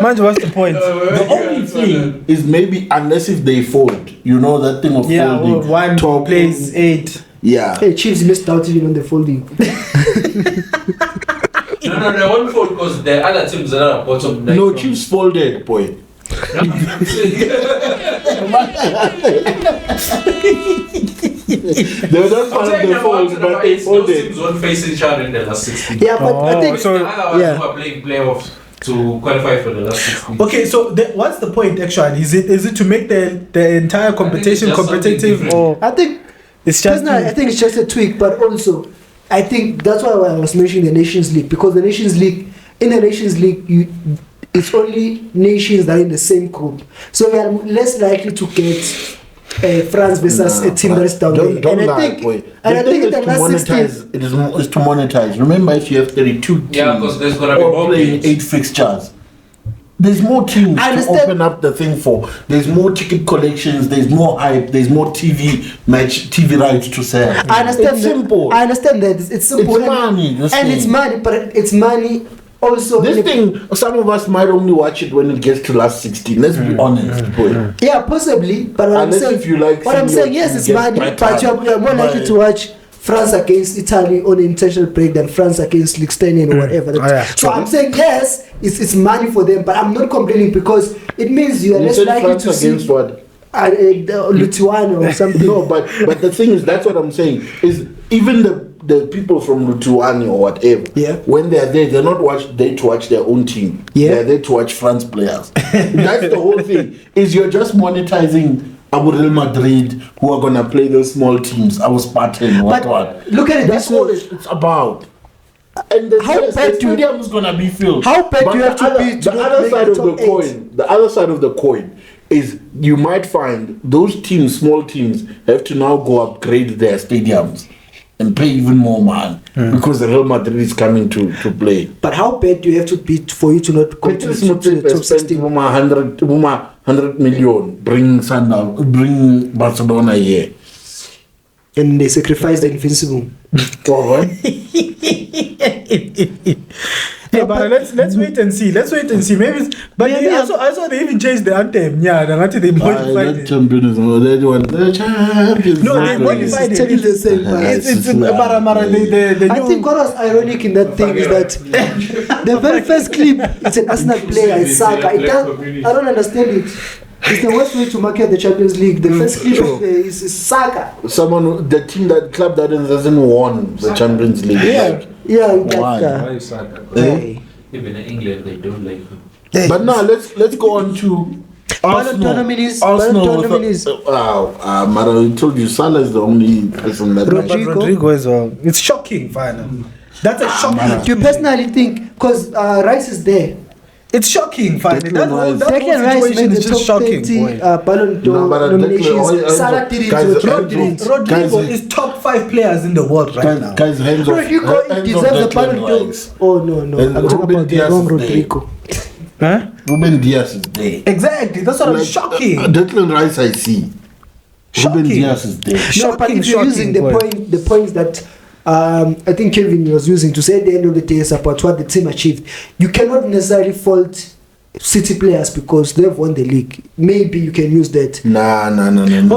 Manje, what's the point? The only thing is maybe unless if they fold, you know that thing of Yeah, folding. well, 1 top plays 8. Yeah. Hey, Chiefs missed out even on the folding. No, they won't fold because the other teams that are bottom. like No, from- Chiefs folded, boy. They're not I'm part of saying the number 1 fold, to but number they 8, those folded. teams won't face each other in the last 16. Yeah, but I think so- the other ones yeah. who are playing playoffs to qualify for the last 16. Okay, so what's the point actually? Is it to make the entire competition just something competitive, different. or I think it's just personally, I think it's just a tweak, but also I think that's why I was mentioning the Nations League, because the Nations League, it's only nations that are in the same group, so we are less likely to get France versus a team that is down there. Don't And lie, I think, boy. and I The thing think in is the to last 16, monetize. It's to monetize. Remember, if you have 32 teams, Yeah, because there's gonna be all more playing games. 8 fixtures. There's more teams I to understand. open up the thing for. There's more ticket collections. There's more hype. There's more TV rights to sell. I understand It's that. simple. I understand that it's simple. It's money, this and it's thing. money, but it's money also. This in a- thing, some of us might only watch it when it gets to last 16. Let's be honest, boy. Yeah, possibly. But what I'm Unless saying, if you like what I'm seeing saying, your yes, team it's get money, battered but you're more likely by- to watch France against Italy on an international break than France against Liechtenstein or whatever. So I'm saying yes, it's money for them, but I'm not complaining because it means you are You less said likely France to see against what? Lithuania or something. No, but the thing is, that's what I'm saying. Is even the people from Lithuania or whatever, Yeah. when they're there, they're not there to watch their own team. Yeah. They're there to watch France players. That's the whole thing. Is you're just monetizing our Real Madrid who are gonna play those small teams. Our Spartan, what. But look at it That's this all way. it's about. And the, How yes, bad the do you- stadium is gonna be filled. How bad But do you have the to other- be to the not other make side the of the top eight? coin? The other side of the coin is you might find those teams, small teams, have to now go upgrade their stadiums and pay even more money because the Real Madrid is coming to play. But how bad do you have to be for you to not go to the top 16? 100 million, bring Barcelona here. And they sacrifice the invincible. Yeah, but let's wait and see. Maybe, but Yeah, they yeah. I saw they even changed the anthem. Yeah, they modified That it. champion is that one. The champions. No, they League. modified it. Telling the same, Yeah, man. It's Mara, the I new. think what was ironic in that thing is that the very first clip, it's an Arsenal player, it's Saka. I don't understand it. It's the worst way to market the Champions League. The first clip is Saka. The club that hasn't won the Champions League. Like, Yeah, Why? Why is Saka? 'Cause Eh? even in England, they don't like him. But now let's go on to Ballon d'Or nominees. Wow, Mara, I told you Salah is the only person that. Rodri- But Rodrigo as well. It's shocking, finally. That's a shocking. Do you personally think, because Rice is there, It's shocking, finally. Declan Rice. That whole Declan Rice situation made is the just top shocking. 30 boy. Ballon d'Or No, but nominations. Salah did it, guys, Rodrigo did it. Rodrigo Guys, is top 5 players in the world right now. Guys, hands off. Rodrigo hands deserves off the Ballon Declan d'Or. Rice. Oh, no. And I'm talking Ruben about the Dias wrong is there. Rodrigo. Huh? Ruben Dias is there. Exactly. That's what I'm Like, shocking. Declan Rice, I see. Shocking. Ruben Dias is there. No, but if you're Shocking, using the boy. points that I think Kevin was using to say at the end of the day it's about what the team achieved, you cannot necessarily fault City players because they've won the league. Maybe you can use that. Nah.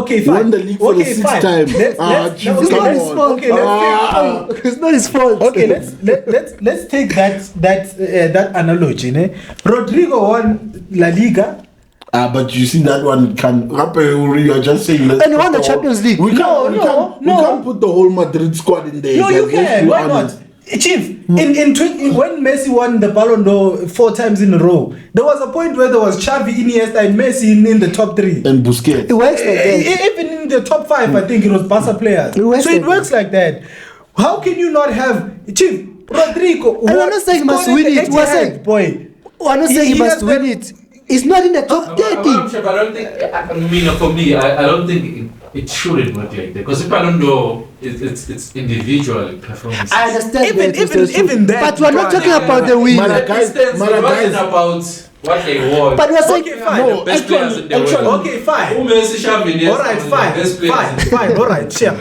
Okay, He fine. won the league for the 6th fine. time. Let's- Chief, It's come not his on. fault. Okay, let's It's not his fault. Okay, let's take that analogy. Ne? Rodrigo won La Liga. But you see that one can. You are just saying. let's And he won put the whole- Champions League. We can't. No. We can't put the whole Madrid squad in there. No, you guys. Let's can. be Why honest. not? Chief, when Messi won the Ballon d'Or 4 times in a row, there was a point where there was Xavi, Iniesta, and Messi in the top 3. And Busquets. It works like that. Even in the top 5, I think it was Barca players. It works So it like works like that. How can you not have Chief Rodrigo? I'm not saying he must scored win in the it. We're Etihad, saying- boy. I'm not saying he must has win it. It's not in the top 30. I don't think. I mean, for me, I don't think it shouldn't work like that. Because if I don't know, it's individual performance. I understand Even that. but we're not talking about the win. Mara- It wasn't about what they want. But we're saying Okay, fine. the best players in the world. Okay, fine. Who makes the champion? Alright, fine. Alright, sure.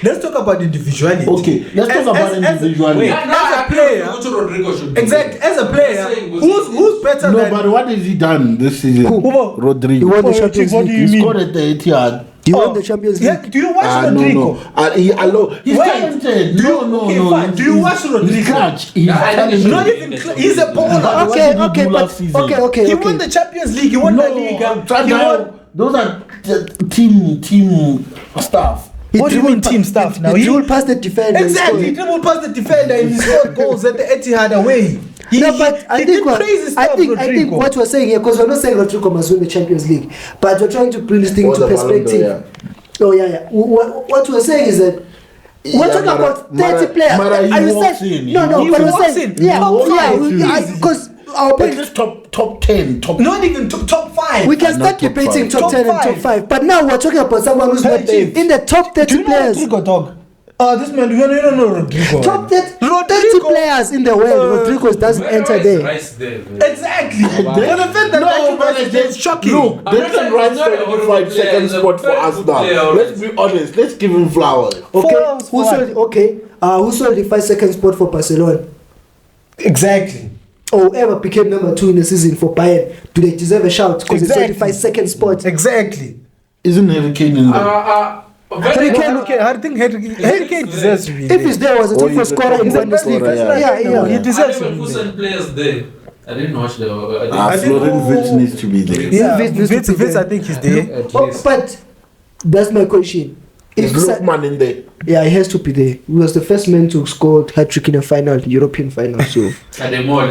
Let's talk about individuality. Okay, let's talk about individuality. Wait, as a player, Rodrigo should be exactly. As a player, who's better No, than? but what has he done this season? Rodrigo. He won the Champions What do League. you He mean? scored at the Etihad. He won the Champions Yeah, League. do you watch No, Rodrigo? no. He's Wait, talented. do you- No, okay, no. fine. Do you watch Rodrigo? He's clutch. He's I think talented. Not even. He's a baller. What Okay, did he okay, do but last season? He won the Champions League. He won No, the Liga. try He now. won. Those are team stuff. What do you mean team stuff now? He He dribbled past the defender. exactly. He dribbled past the defender and he scored goals at the Etihad away. No, but I did think crazy stuff. I think Rodrigo. what we're saying here, because we're not saying Rodrigo must win the Champions League, but we're trying to bring this thing Or into the Ballon d'Or, perspective. Oh yeah. What we're saying is that we're talking about 30 players. Mara, he And we walks said- in. No, He but we're walks saying in. yeah, Top five. because our At point. least top 10. Not even top 5. We can start not top debating five. top 10 and Top top five. 5, but now we're talking about someone who's Hey, not Chief. in the top 30 Do you know players. Rodrigo, dog? This man, you don't know Rodrigo. Top 30 Rodrigo. players in the world. Rodrigo doesn't enter there. Exactly. For the fact that but is shocking. Look, I'm they not can saying run he's not a horrible 75 player, second he's a spot for very us good now. player. Let's be honest. Let's give him flowers. Okay, Four who sold the 5-second spot for Barcelona? Exactly. Or whoever became number 2 in the season for Bayern? Do they deserve a shout because it's Exactly. 25-second spot? Exactly. Isn't Harry Kane in there? Harry Kane- I think Harry Kane deserves to be If he's there, was a Oh, top he's a scorer top in scorer, Bundesliga. yeah. Yeah. He deserves I to don't be even there. put players there. I didn't watch the. Ah, I think Florin Wirtz needs to be there. Yeah, Vince needs to be Vince, there. I think he's there. At Oh, least. but that's my question. Is If Sa- Lookman in there? yeah, he has to be there. He was the first man to score hat-trick in a final, European final, so At the mall.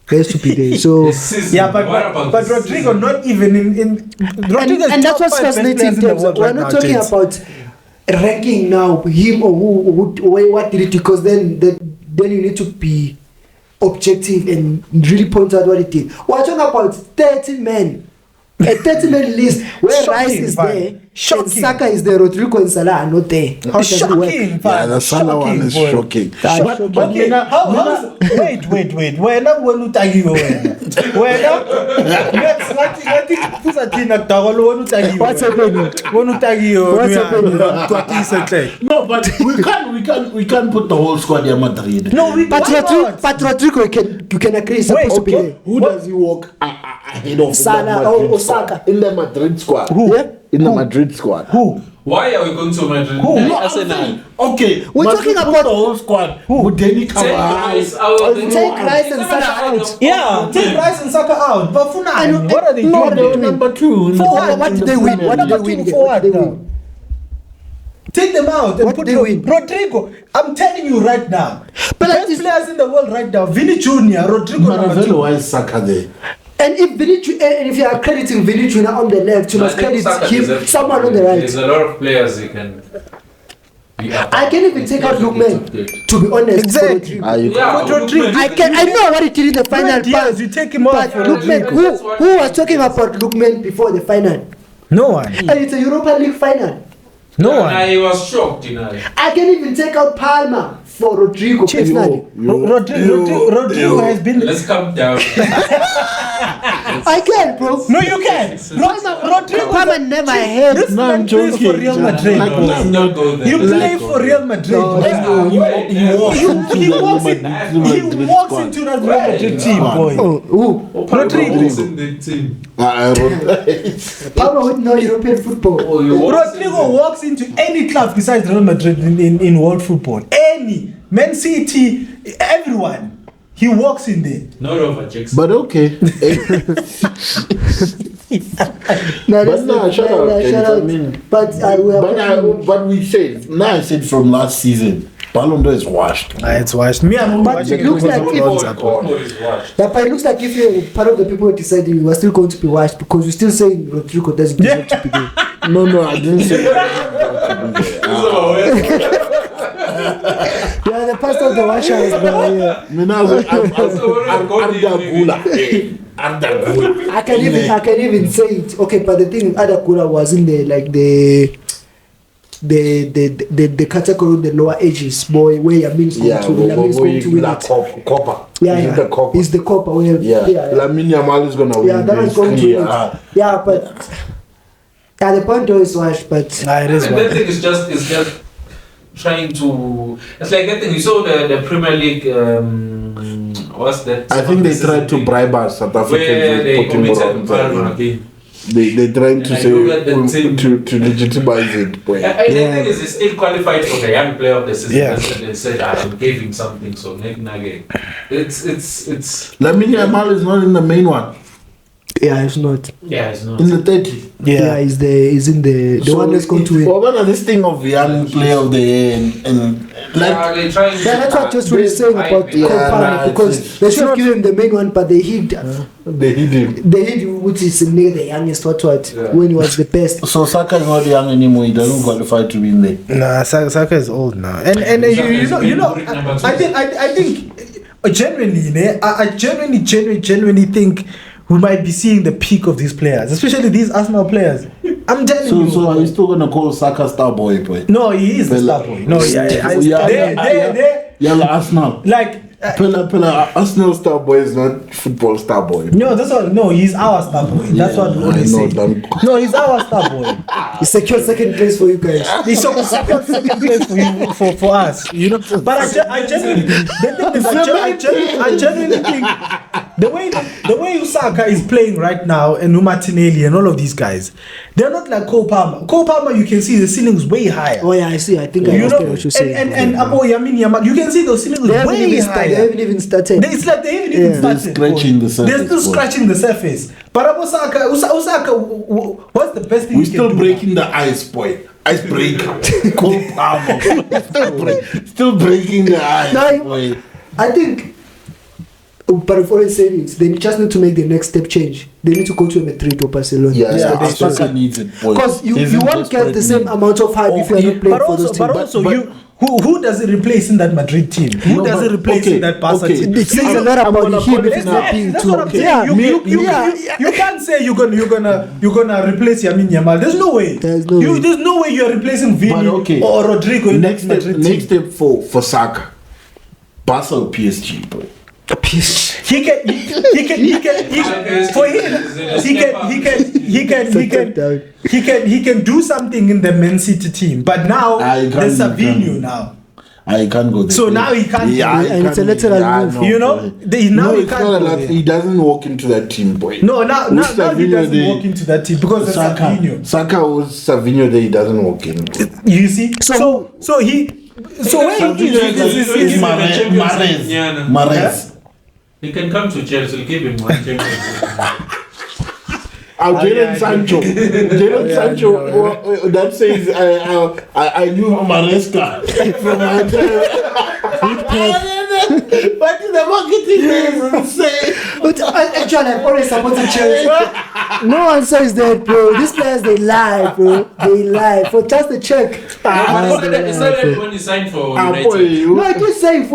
he has to be there. So This season, Yeah, but what about but this Rodrigo season? not even in Rodrigo and that's what's fascinating in terms of, we're not talking about ranking now him or who what did it do, because then you need to be objective and really point out what it did. We're talking about 30 men, a 30 men list where Shocking, Rice is man. there Shocking. and Saka is there, Rodrigo and Salah are not there. How does it work? Shocking. Yeah, the Salah one is boy. shocking. That's But Okay, wait. Wena wena utakiwe wena. Ngathi kuzathina kudakwa lo wena utakiwe. What's happening? Wena utakiwe. What's happening? Kwatisa hle. No, but we can't put the whole squad in Madrid. No, But Rodrigo, you can agree is supposed to be there. Who does he walk ahead of? Salah in the or Madrid squad? Saka? In the Madrid squad. Who? Yeah? In the Madrid squad. Who? Why are we going to Madrid? Who? No, I'm Arsenal. saying, okay, We're must talking we put about- the whole squad. Would Danny come Take out? Rice out. Take Rice and Salah out. Yeah, take Rice and Saka out. But for now, And- what are they no, doing? they They're number 2. in For the- what? What in did the they win? Premier What did League. they win? For What did they what? win? Take them out and What put did they win? Rodrigo. I'm telling you right now. But like Best this- players in the world right now: Vinny Jr., Rodrigo, number Maravello, 2. why is Saka there? And if you are crediting Vinny Jr. on the left, you must credit him, someone on the There's right. a lot of players he can. I can even take out Lookman, to be honest. Exactly. For Rodrigo. Yeah, For Rodrigo. I know what he did in the final, Diaz, you take him out but for Lookman, Rodrigo. who was talking about Lookman before the final? No one. And it's a Europa League final. No And one. I was shocked, you know. I can even take out Palmer for Rodrigo personally. Rodrigo has been. Let's calm down. I can, bro. No, you can. Rodrigo. Palmer never had. This No, I'm man plays joking. for Real Madrid. Like, Let's not go there. You play for Real Madrid. He walks He walks into that Real Madrid team, boy. Oh, who? Rodrigo. Rodrigo's in the team. Palmer with no European football. Oh, you watch Rodrigo walks into any club besides Real Madrid in world football. Any. Man City, everyone. He walks in there. Not over Jackson. But okay. No, But no, shout out, shout I out. mean- But But we said, now I said from last season, Ballon d'Or is washed. It's washed. Me, I'm only But watching it looks like because if- of World Cup. Corner is washed. yeah, but it looks like if you're part of the people who deciding you are still going to be watched because you're still saying Rodrigo doesn't deserve to be there. No, I didn't say that. Yeah, the pastor of the washers, bro. Yeah. I can even say it. Okay, but the thing with Adakura was in the like the category of the lower ages, boy, where Yamin's going to win it. Copper. Yeah. It's the copper. Lamine Yamal is gonna win. Yeah, that is going to win it. Yeah, but at the point though is wash, but it is. The thing is just trying to. It's like that thing you saw the Premier League. What's that? I think they tried to bribe us South Africans. Where they committed violence again. They're trying to say to legitimize it. The thing is, he's still qualified for the young player of the season. Yeah. They said I gave him something, so again. It's. Lamine Yamal is not in the main one. Yeah, it's not. Yeah, it's not. In the 30. Yeah, he's in the one that's going to win. Well, this thing of young player of the year and they're trying. Yeah, that's what just really saying about Copani, because they should have given him the main one, but they hid him. They hid him, which is near the youngest. When he was the best. So Saka is not young anymore. He doesn't qualify to win there. Nah, Saka is old now, and you know, I think genuinely, I genuinely think we might be seeing the peak of these players, especially these Arsenal players. I'm telling you. So are you still gonna call Saka star boy? No, he is the star boy. No, yeah, Arsenal. Like Pella, Arsenal star boy is not football star boy. No, that's what. No, he's our star boy. That's what we always say. No, he's our star boy. He secured second place for you guys. He secured second place for you, for us. You know. But I genuinely, I genuinely think the way Saka is playing right now, and Martinelli and all of these guys, they're not like Cole Palmer. Cole Palmer, you can see the ceiling is way higher. Oh yeah, I see. I think I understand what you're saying. And Yamin Yamal, you can see the ceiling is way higher. They haven't even started. It's like they haven't even started. They're still scratching the surface. But Osaka, what's the best thing? We're still breaking the ice, boy. Ice break. Cold power. Still breaking the ice, boy. I think. But if all saying it, they just need to make the next step change. They need to go to a Madrid or Barcelona. Yeah, Saka needs it. Because you won't get the same amount of hype if you are not playing for those teams. But also, who does it replace in that Madrid team? Who does it replace in that Barca team? It says a lot about him if it's not being too. You can't say you're gonna replace Yamin Yamal. There's no way. There's no way you're replacing Vini or Rodrigo in that Madrid team. Next step for Saka, Barca or PSG, bro. He can do something in the Man City team, but now there's Savinho now. I can't go there. So now he can't. And it's a lateral move. You know, now he can't. He doesn't walk into that team, boy. No, now he doesn't walk into that team because of Savinho. Saka was Savinho there. He doesn't walk in. You see, so he. So when he is Mahrez. He can come to Chelsea. We'll give him one championship. Jadon Sancho. That says I knew Maresca from my But the marketing is insane. But actually, I've always supported Chelsea. No one says that, bro. These players, they lie, bro. They lie. For just the check. It's not when he signed for United. No, I keep saying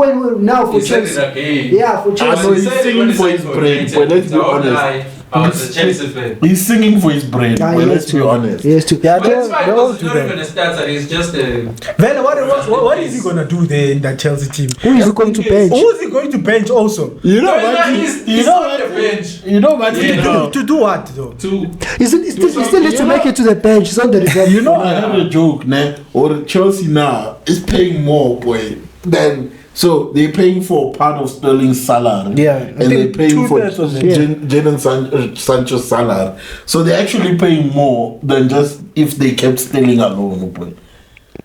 now for Chelsea. Yeah, for Chelsea. He's singing for his brain. But let's be honest. He's singing for his brain. But let's be honest. Yes, too. Yeah, but it's fine because he's not even a starter. He's just a. Then what is he gonna do there in that Chelsea team? Who is he going to bench? Who is he going to bench also? You know what? To do what though? He still needs to make it to the bench. It's not the reserve. You know, I have a joke, or Chelsea now is paying more, boy, than. So they're paying for part of Sterling's salary. Yeah. And they're paying for Jadon Sancho's salary. So they're actually paying more than just if they kept Sterling alone, boy.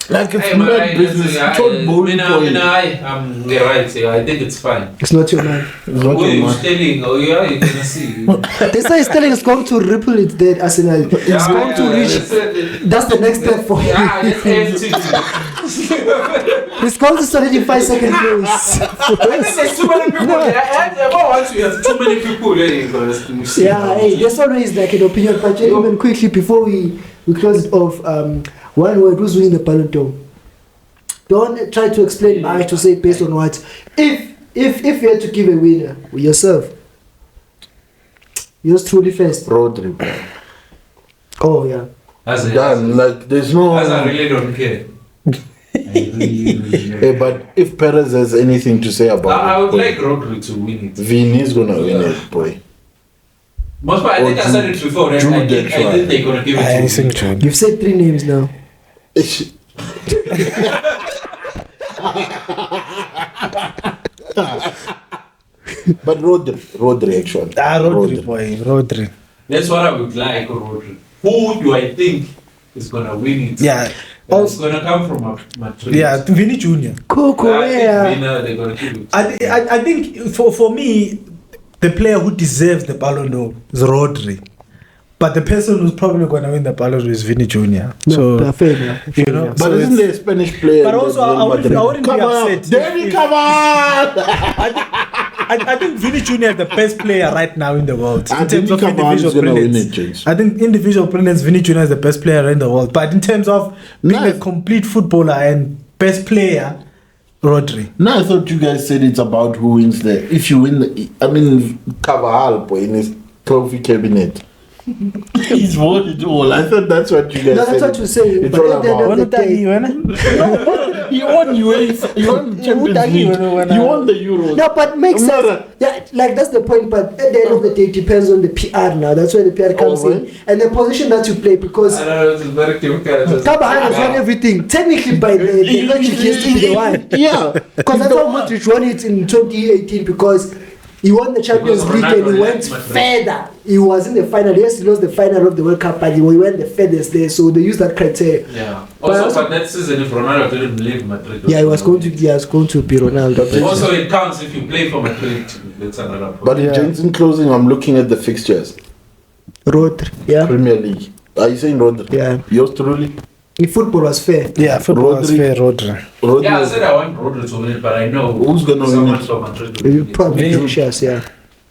Like it's not business. It's not boring. You're right. I think it's fine. It's not your man. It's not your man. Sterling, you're gonna see. They say Sterling is going to ripple it dead Arsenal. It's going to reach. That's the next step for him. Yeah, it's empty. He's going to solidify second place. I think there's too many people. Once we have too many people, yeah, hey, there's always like an opinion. But gentlemen, quickly before we close it off, one word: who's winning the Ballon d'Or? Don't try to explain much to say based on what. If you had to give a winner, yourself. Yours truly first. Rodri. Oh yeah. As Done. Like there's no. I really don't care. But if Perez has anything to say about I it, would boy, like Rodri to win it. Vini's gonna win it, boy. Most I think I said it before. Right? I think they're gonna give it to him. You've said 3 names now. But Rodri actually. Rodri, boy, Rodri. That's what I would like, Rodri. Who do I think is gonna win it? Yeah. It's gonna come from Madrid. Yeah, Vini Jr. Coco, I think yeah. winner, they're gonna give it. I think for me, the player who deserves the Ballon d'Or is Rodri. But the person who's probably going to win the Ballon d'Or is Vini Jr. So, fair enough. you know, But so isn't there a Spanish player? But also, I wouldn't come be on, upset. Danny, come on! I think Vini Jr. is the best player right now in the world. I In terms think of individual gonna win brilliance. it, James. I think individual brilliance, Vini Jr. is the best player in the world. But in terms of being Nice. a complete footballer and best player, Rodri. No, I thought you guys said it's about who wins the. If you win the, I mean, Carvajal, boy, in his trophy cabinet. He's won it all. I thought that's what you guys No, said. that's what you're saying. It's But all at the end about. of the day, You won UEFA. You won the Champions League. You won the Euros. no, but makes sense. Mara. Yeah, like that's the point. But at the end of the day, it depends on the PR now. That's where the PR comes in right. and the position that you play. Because I don't know, it's very difficult. Carvajal has won everything. Technically, by the logic, he has to be the one. Yeah. Because that's how Modric won it in 2018. Because he won the Champions Because League and he Ronaldo went left Madrid. further. He was in the final. Yes, he lost the final of the World Cup, but he went the furthest there. So they used that criteria. Yeah. But Also, but that season, if Ronaldo didn't leave Madrid, Yeah, he was going to be Ronaldo. Also, it counts if you play for Madrid. That's another problem. But in Jensen closing, I'm looking at the fixtures. Rodri, yeah. Premier League. Are you saying Rodri? Yeah. Yours truly? If football was fair. Yeah, football is Rodri. fair, Rodri. Rodri. Yeah, I said I want Rodri to win it, but I know Who's gonna win someone it? from Madrid will You win it. probably Vini. Vinicius, yeah.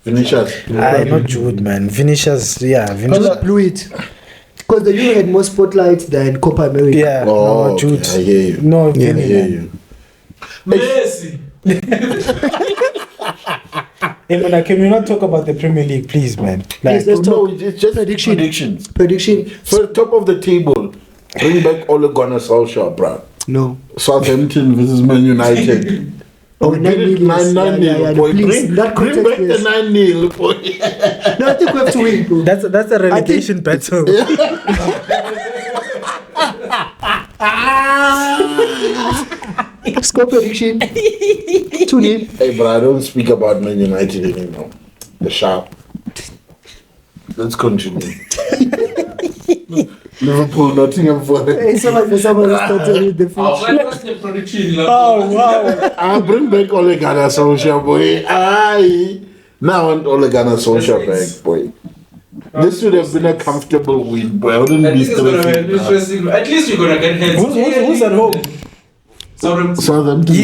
Vinicius. Not Jude, man. Vinicius, yeah. Because blew it. Because the Euro had more spotlight than Copa America. Yeah, Oh, no, Jude. okay, I hear you. No, I Vini, hear man. you. Messi. Hey, man, can we not talk about the Premier League, please, man? Please, let's No, talk it's just Prediction. predictions. prediction. For top of the table, bring back Ole Gunnar Solskjaer, bro. No. Southampton versus Man United. Oh, We 9 did it millions. 9-0, Yeah, boy. please, Bring, that bring context, back yes. the 9-0, boy. No, I think we have to win, bro. That's a relegation battle. Score prediction. 2-0. Hey, bro, I don't speak about Man United anymore. The sharp. Let's continue. Liverpool, Nottingham Forest. Hey, someone started with the Oh, fish. what was the prediction? Oh, wow. I'll bring back Ole Gunnar Solskjaer, boy. Aye. Now I want Ole Gunnar Solskjaer back, boy. This should have been a comfortable win, boy. I wouldn't I be think it's gonna be stressing. interesting. At least you're gonna get heads. Who's at home? Southampton.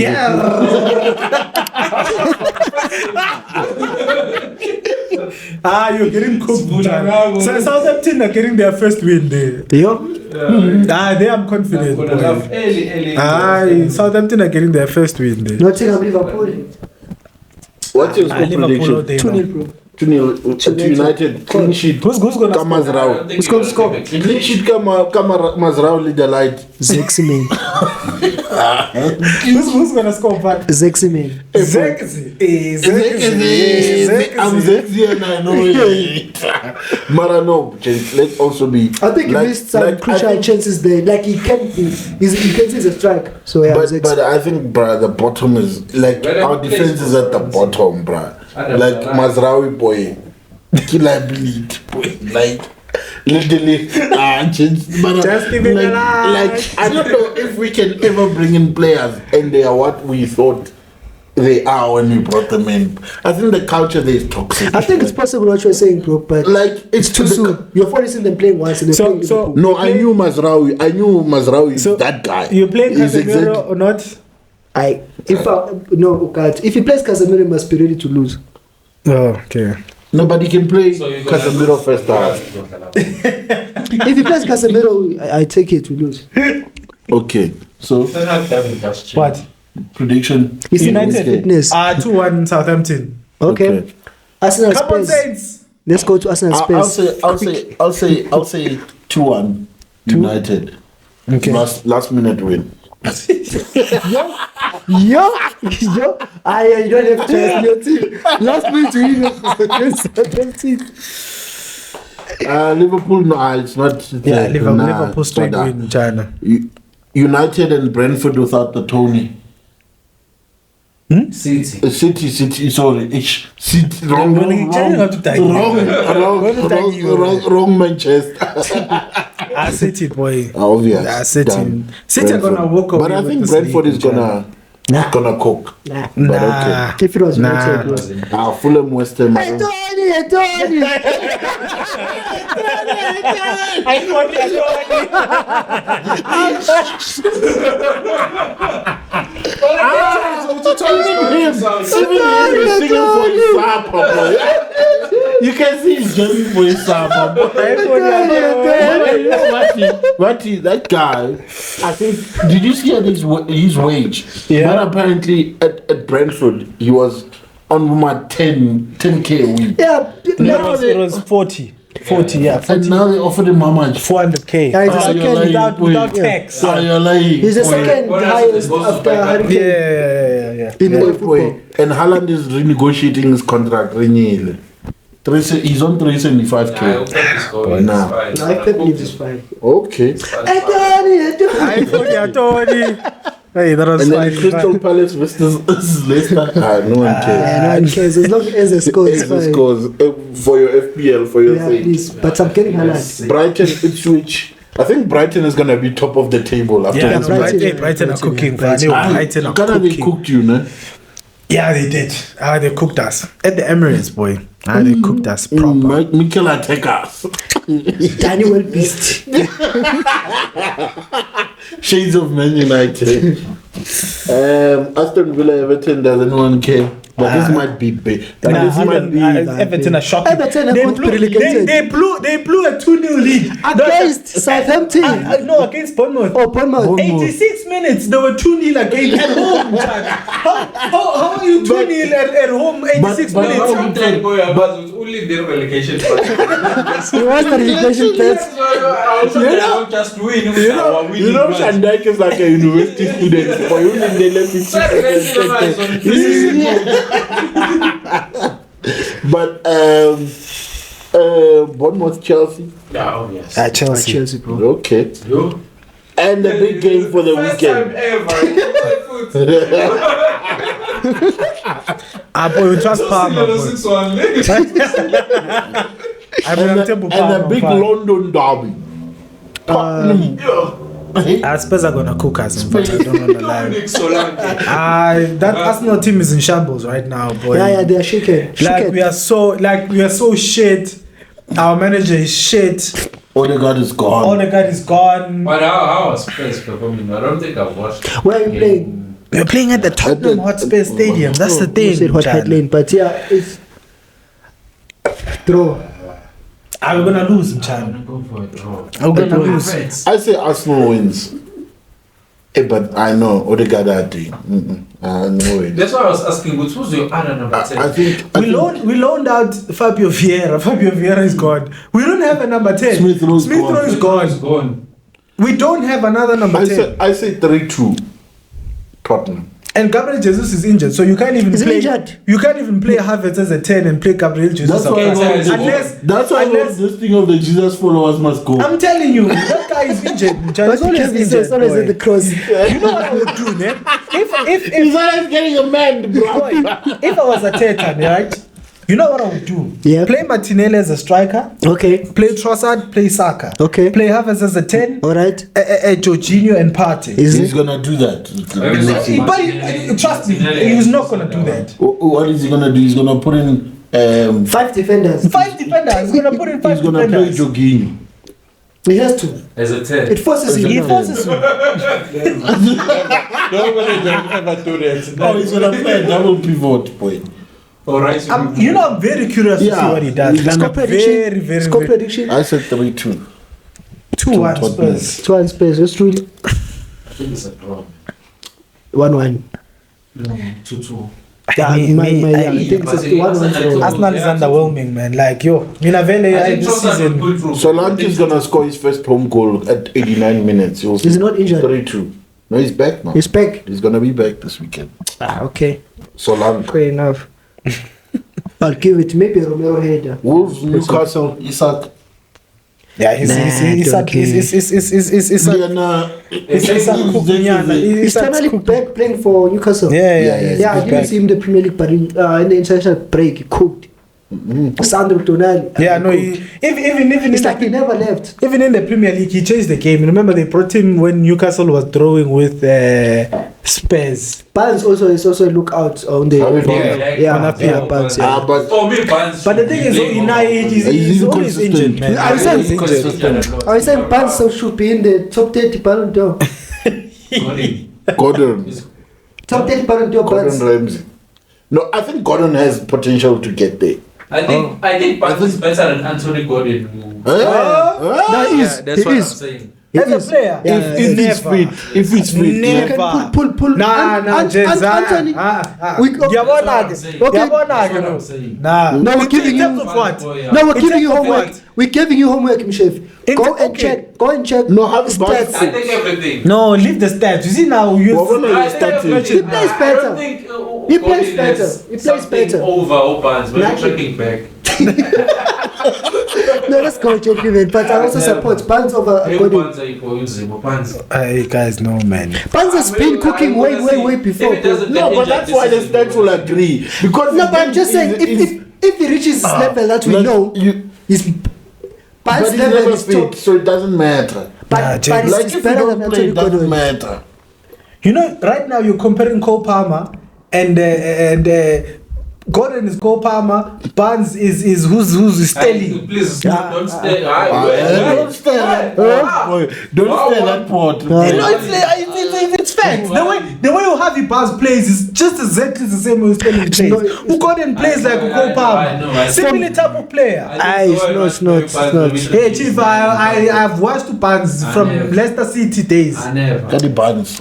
You're getting cooked, man. So Southampton are getting their first win there. There I'm confident. Boy. Southampton are getting their first win there. Nottingham, Liverpool. What's your score Liverpool all prediction? day 2-0, now. bro. 2-0 to United. Clean sheet. Who's gonna score? Mazrao. Who's going to score? Clean sheet kama Mazrao lead the light. Zeximan. Who's gonna score back? Zeximan. Zexi. I'm Zexi and I know it. Mara, no, James, let's also be. I think he missed some crucial chances there. Like he can see it's a strike. So yeah, But Zex. I think, bruh, the bottom is like Well, our defense is at the bottom, bruh. Like Mazraoui, boy, killer bleed, boy, like literally, Just leave it like, alive. like I don't know if we can ever bring in players and they are what we thought they are when we brought them in. I think the culture there is toxic. I think it's possible what you're saying, bro, but like it's too soon. You've already seen them playing once and they're playing Liverpool. No, I knew Mazraoui is that guy. You playing He's Casemiro or not? If he plays Casemiro, he must be ready to lose. Oh, okay. Nobody can play So you're gonna Casemiro lose. first half. If he plays Casemiro, I take it to lose. Okay. So What? prediction. You see United. Fitness. 2-1 Southampton. Okay. Arsenal Come on, Spurs. Saints. Let's go to Arsenal I'll Spurs. say 2-1 United. Okay. Last minute win. Yo. You don't have chance in your team. Last minute to win against Southampton. Liverpool, no, it's not. Yeah, Liverpool it's straight not that. win in China. United and Brentford without the Tony. City. City, sorry. City, wrong Manchester. City, boy. Obvious. City. City are gonna walk away. But I think with this Brentford league is in China. gonna cook. Nah. But okay. If it was United, it was. Fulham, West Ham. Tony. You can see he's jumping for his supper. That guy, I think, did you see his wage? Yeah. But apparently at Brentford, he was on my 10k a week. Yeah. It was 40. 40, yeah. 40. And now they offered him how much? 400k. Yeah, it's the you're second. lying. Without tax. You're lying. He's the second What else highest is supposed to after back up? Harry Kane Yeah. in the football. And Haaland is renegotiating his contract. Renewal. He's on 375k. Nah. No, I believe it's fine. Okay. Tony. Hey, that was And then fine. Crystal Palace versus Leicester. No one cares. Yeah, no one cares. As long as the score is fine. Scores for your FPL, for your Yeah, sake. please. But I'm getting Haaland. Brighton, Ipswich. I think Brighton is going to be top of the table after Yeah, this Brighton, match. Brighton are cooking. Brighton. Brighton are Ghana, they cooking. cooked you, no? Yeah, they did. They cooked us. At the Emirates, boy. They cooked us proper. Mikel Arteta. Daniel Beast. Shades of Man United. Aston Villa, Everton, does anyone care? But this might be big. Everton are shocking. Everton are They good blew, relegated. they blew a 2-0 lead. Against Southampton. No, against Bournemouth. Oh, Bournemouth. 86 minutes, they were 2-0 against at home. How are you 2-0 at home 86 but minutes? Only their relegation. It was the relegation place. Just win. You know, Shandike is like a university student. For you, they let But Bournemouth, Chelsea. Oh, yes. Chelsea. bro. Okay. You? And the big game for the First time weekend. ever. Boy, we trust Palmer. Boy. 6-1. And the big London derby. Spurs are gonna cook us. I don't know the lie. That Arsenal team is in shambles right now, boy. Yeah, they are shaken. We are so shit. Our manager is shit. Odegaard is gone. Odegaard is gone. But how was Spurs performing? I don't think I've watched. Where are you playing? We're playing at the Tottenham Hotspur Stadium. That's the You thing. said Hot Head Lane, but yeah, it's draw. We're gonna lose in China. Go for it. We're gonna lose. I say Arsenal wins. But I know Odegaard had to. I know it. That's why I was asking, who's your other number 10? I think We loaned out Fabio Vieira. Fabio Vieira is gone. We don't have a number 10. Smith Rowe is Rowe is gone. We don't have another number 10. I say 3-2 Tottenham. And Gabriel Jesus is injured, so you can't even He's play. injured. You can't even play Havertz as a 10 and play Gabriel Jesus. That's why unless this thing of the Jesus followers must go. I'm telling you, that guy is injured. But always He's is always at the cross. You know what I would do, man? If He's always getting a man, bro. boy, if I was a Teta, right? You know what I would do? Yeah. Play Martinelli as a striker. Okay. Play Trossard. Play Saka. Okay. Play Havertz as a 10. All right. Jorginho and Partey. He's gonna do that. But trust me, he's not gonna do that. What is he gonna do? He's gonna put in 5 defenders. 5 defenders. He's gonna put in 5 he's gonna play defenders. Jorginho. He has to. As a 10. It forces him. He forces him. Oh, he's gonna play a double pivot, boy. Alright. I'm very curious to see what he does. Score prediction. Very, Score very. prediction. I said 3-2. 2-1 Spurs. 2-1 Spurs. Let's really. think it's a draw. 1-1. No, 2-2. Yeah, I think it's a 1-1. Arsenal is underwhelming, man. Like, yo, Minavele this season. Solanke's gonna score his first home goal at 89 minutes. He's not injured. 3-2. No, he's back now. He's back. He's gonna be back this weekend. Okay. Solanke. Fair enough. I'll give it maybe Romero header. Wolves, Newcastle, Isak. Yeah, he's finally back playing for Newcastle. Yeah, I didn't see him in the Premier League, but in the international break, he cooked. Sandro Tonali. Yeah, no, even it's like he never left. Even in the Premier League, he changed the game. Remember, they brought him when Newcastle was drawing with Spurs. Barnes is also a lookout on the Barnes. But the thing is, he's always injured, man. I was saying Barnes should be in the top 30 Ballon d'Or. Gordon. Top 30 Ballon d'Or. Gordon Ramsay. No, I think Gordon has potential to get there. I think Barnes is better than Anthony Gordon. No, he is. That's what I'm saying. As a player, If he's fit, never. Pull. Anthony. No, we're giving you homework. We're giving you homework, Mchef. Go and check. No, have stats. I think everything. No, leave the stats. You see now, He plays better. He plays better. Over Barnes, but I'm checking back. No, let's go, gentlemen. But I also support Barnes over Gordon. Hey guys, no man. Barnes has been cooking way before. No, but that's why the stats will agree. Because no, but I'm just saying, if he reaches this level that we know, his Barnes level is top. So it doesn't matter. But Like it's if better you than don't play, Anthony it doesn't Gordon. matter. You know, right now you're comparing Cole Palmer and Gordon is Cole Palmer. Barnes is who's Stelly. Please don't stay. Don't stay that pot. It's fact. The way Harvey Barnes plays is just exactly the same way Stelly plays. Who Gordon plays like Cole Palmer. Similar type of player. It's not. Hey Chief, I've watched Barnes from Leicester City days. Caddy Barnes.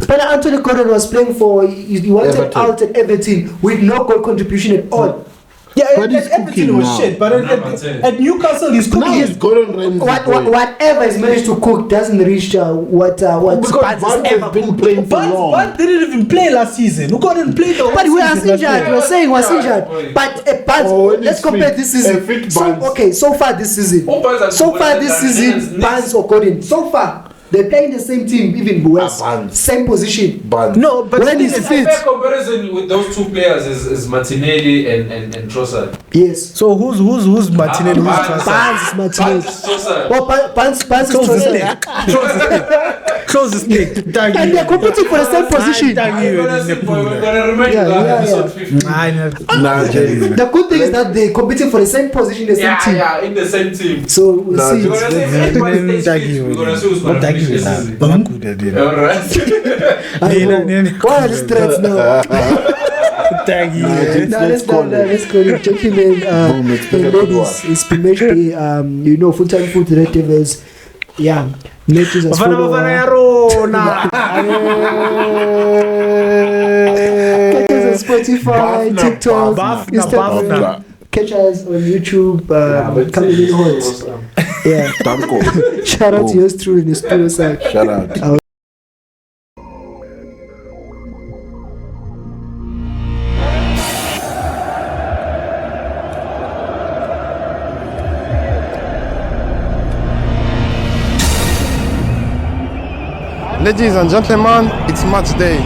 But Anthony Gordon was playing for, he wanted Everton. out at Everton with no goal contribution at all. Yeah, But he's Everton cooking was now. shit, but at Newcastle he's Now cooking. he's Gordon Ramsay. Whatever he's managed to cook doesn't reach what Because Barnes has Barnes ever has been cooked. playing for long. Barnes didn't even play last season. Who couldn't play the whole But season? we was injured. We were saying was injured. But Barnes, when let's he's compare fit, this season. a fit Barnes. So far this season. Barnes or Gordon. So far. They play in the same team, even worse. Barnes. Same position. Barnes. No, but When he's A fit. fair comparison with those two players is Martinelli and Trossard. Yes. So who's Martinelli? Who's Barnes. Trossard? Barnes is Martinez. Barnes is Trossard. Well, Barnes is Close the Trossard. stick. Close the stick. And they're competing for the same position. I'm gonna remind you Yeah, that yeah, episode 50. Nah, Jerry. The good thing is that they're competing for the same position, the same team. Yeah, in the same team. So we'll Nah, see. We're gonna say if anybody stays fit, we're gonna see who's gonna finish this season. Alright. Why are these threats now? Let's go. Gentlemen, let's pick up ladies, it's Premiership Day. Full-time food Red Devils. Yeah, matches as follow. Catch us on Spotify, TikTok, Instagram. Catch us on YouTube. Coming in hot. Yeah. Danko. Shout out to yours truly in the studio side. Shout out. Ladies and gentlemen, it's match day.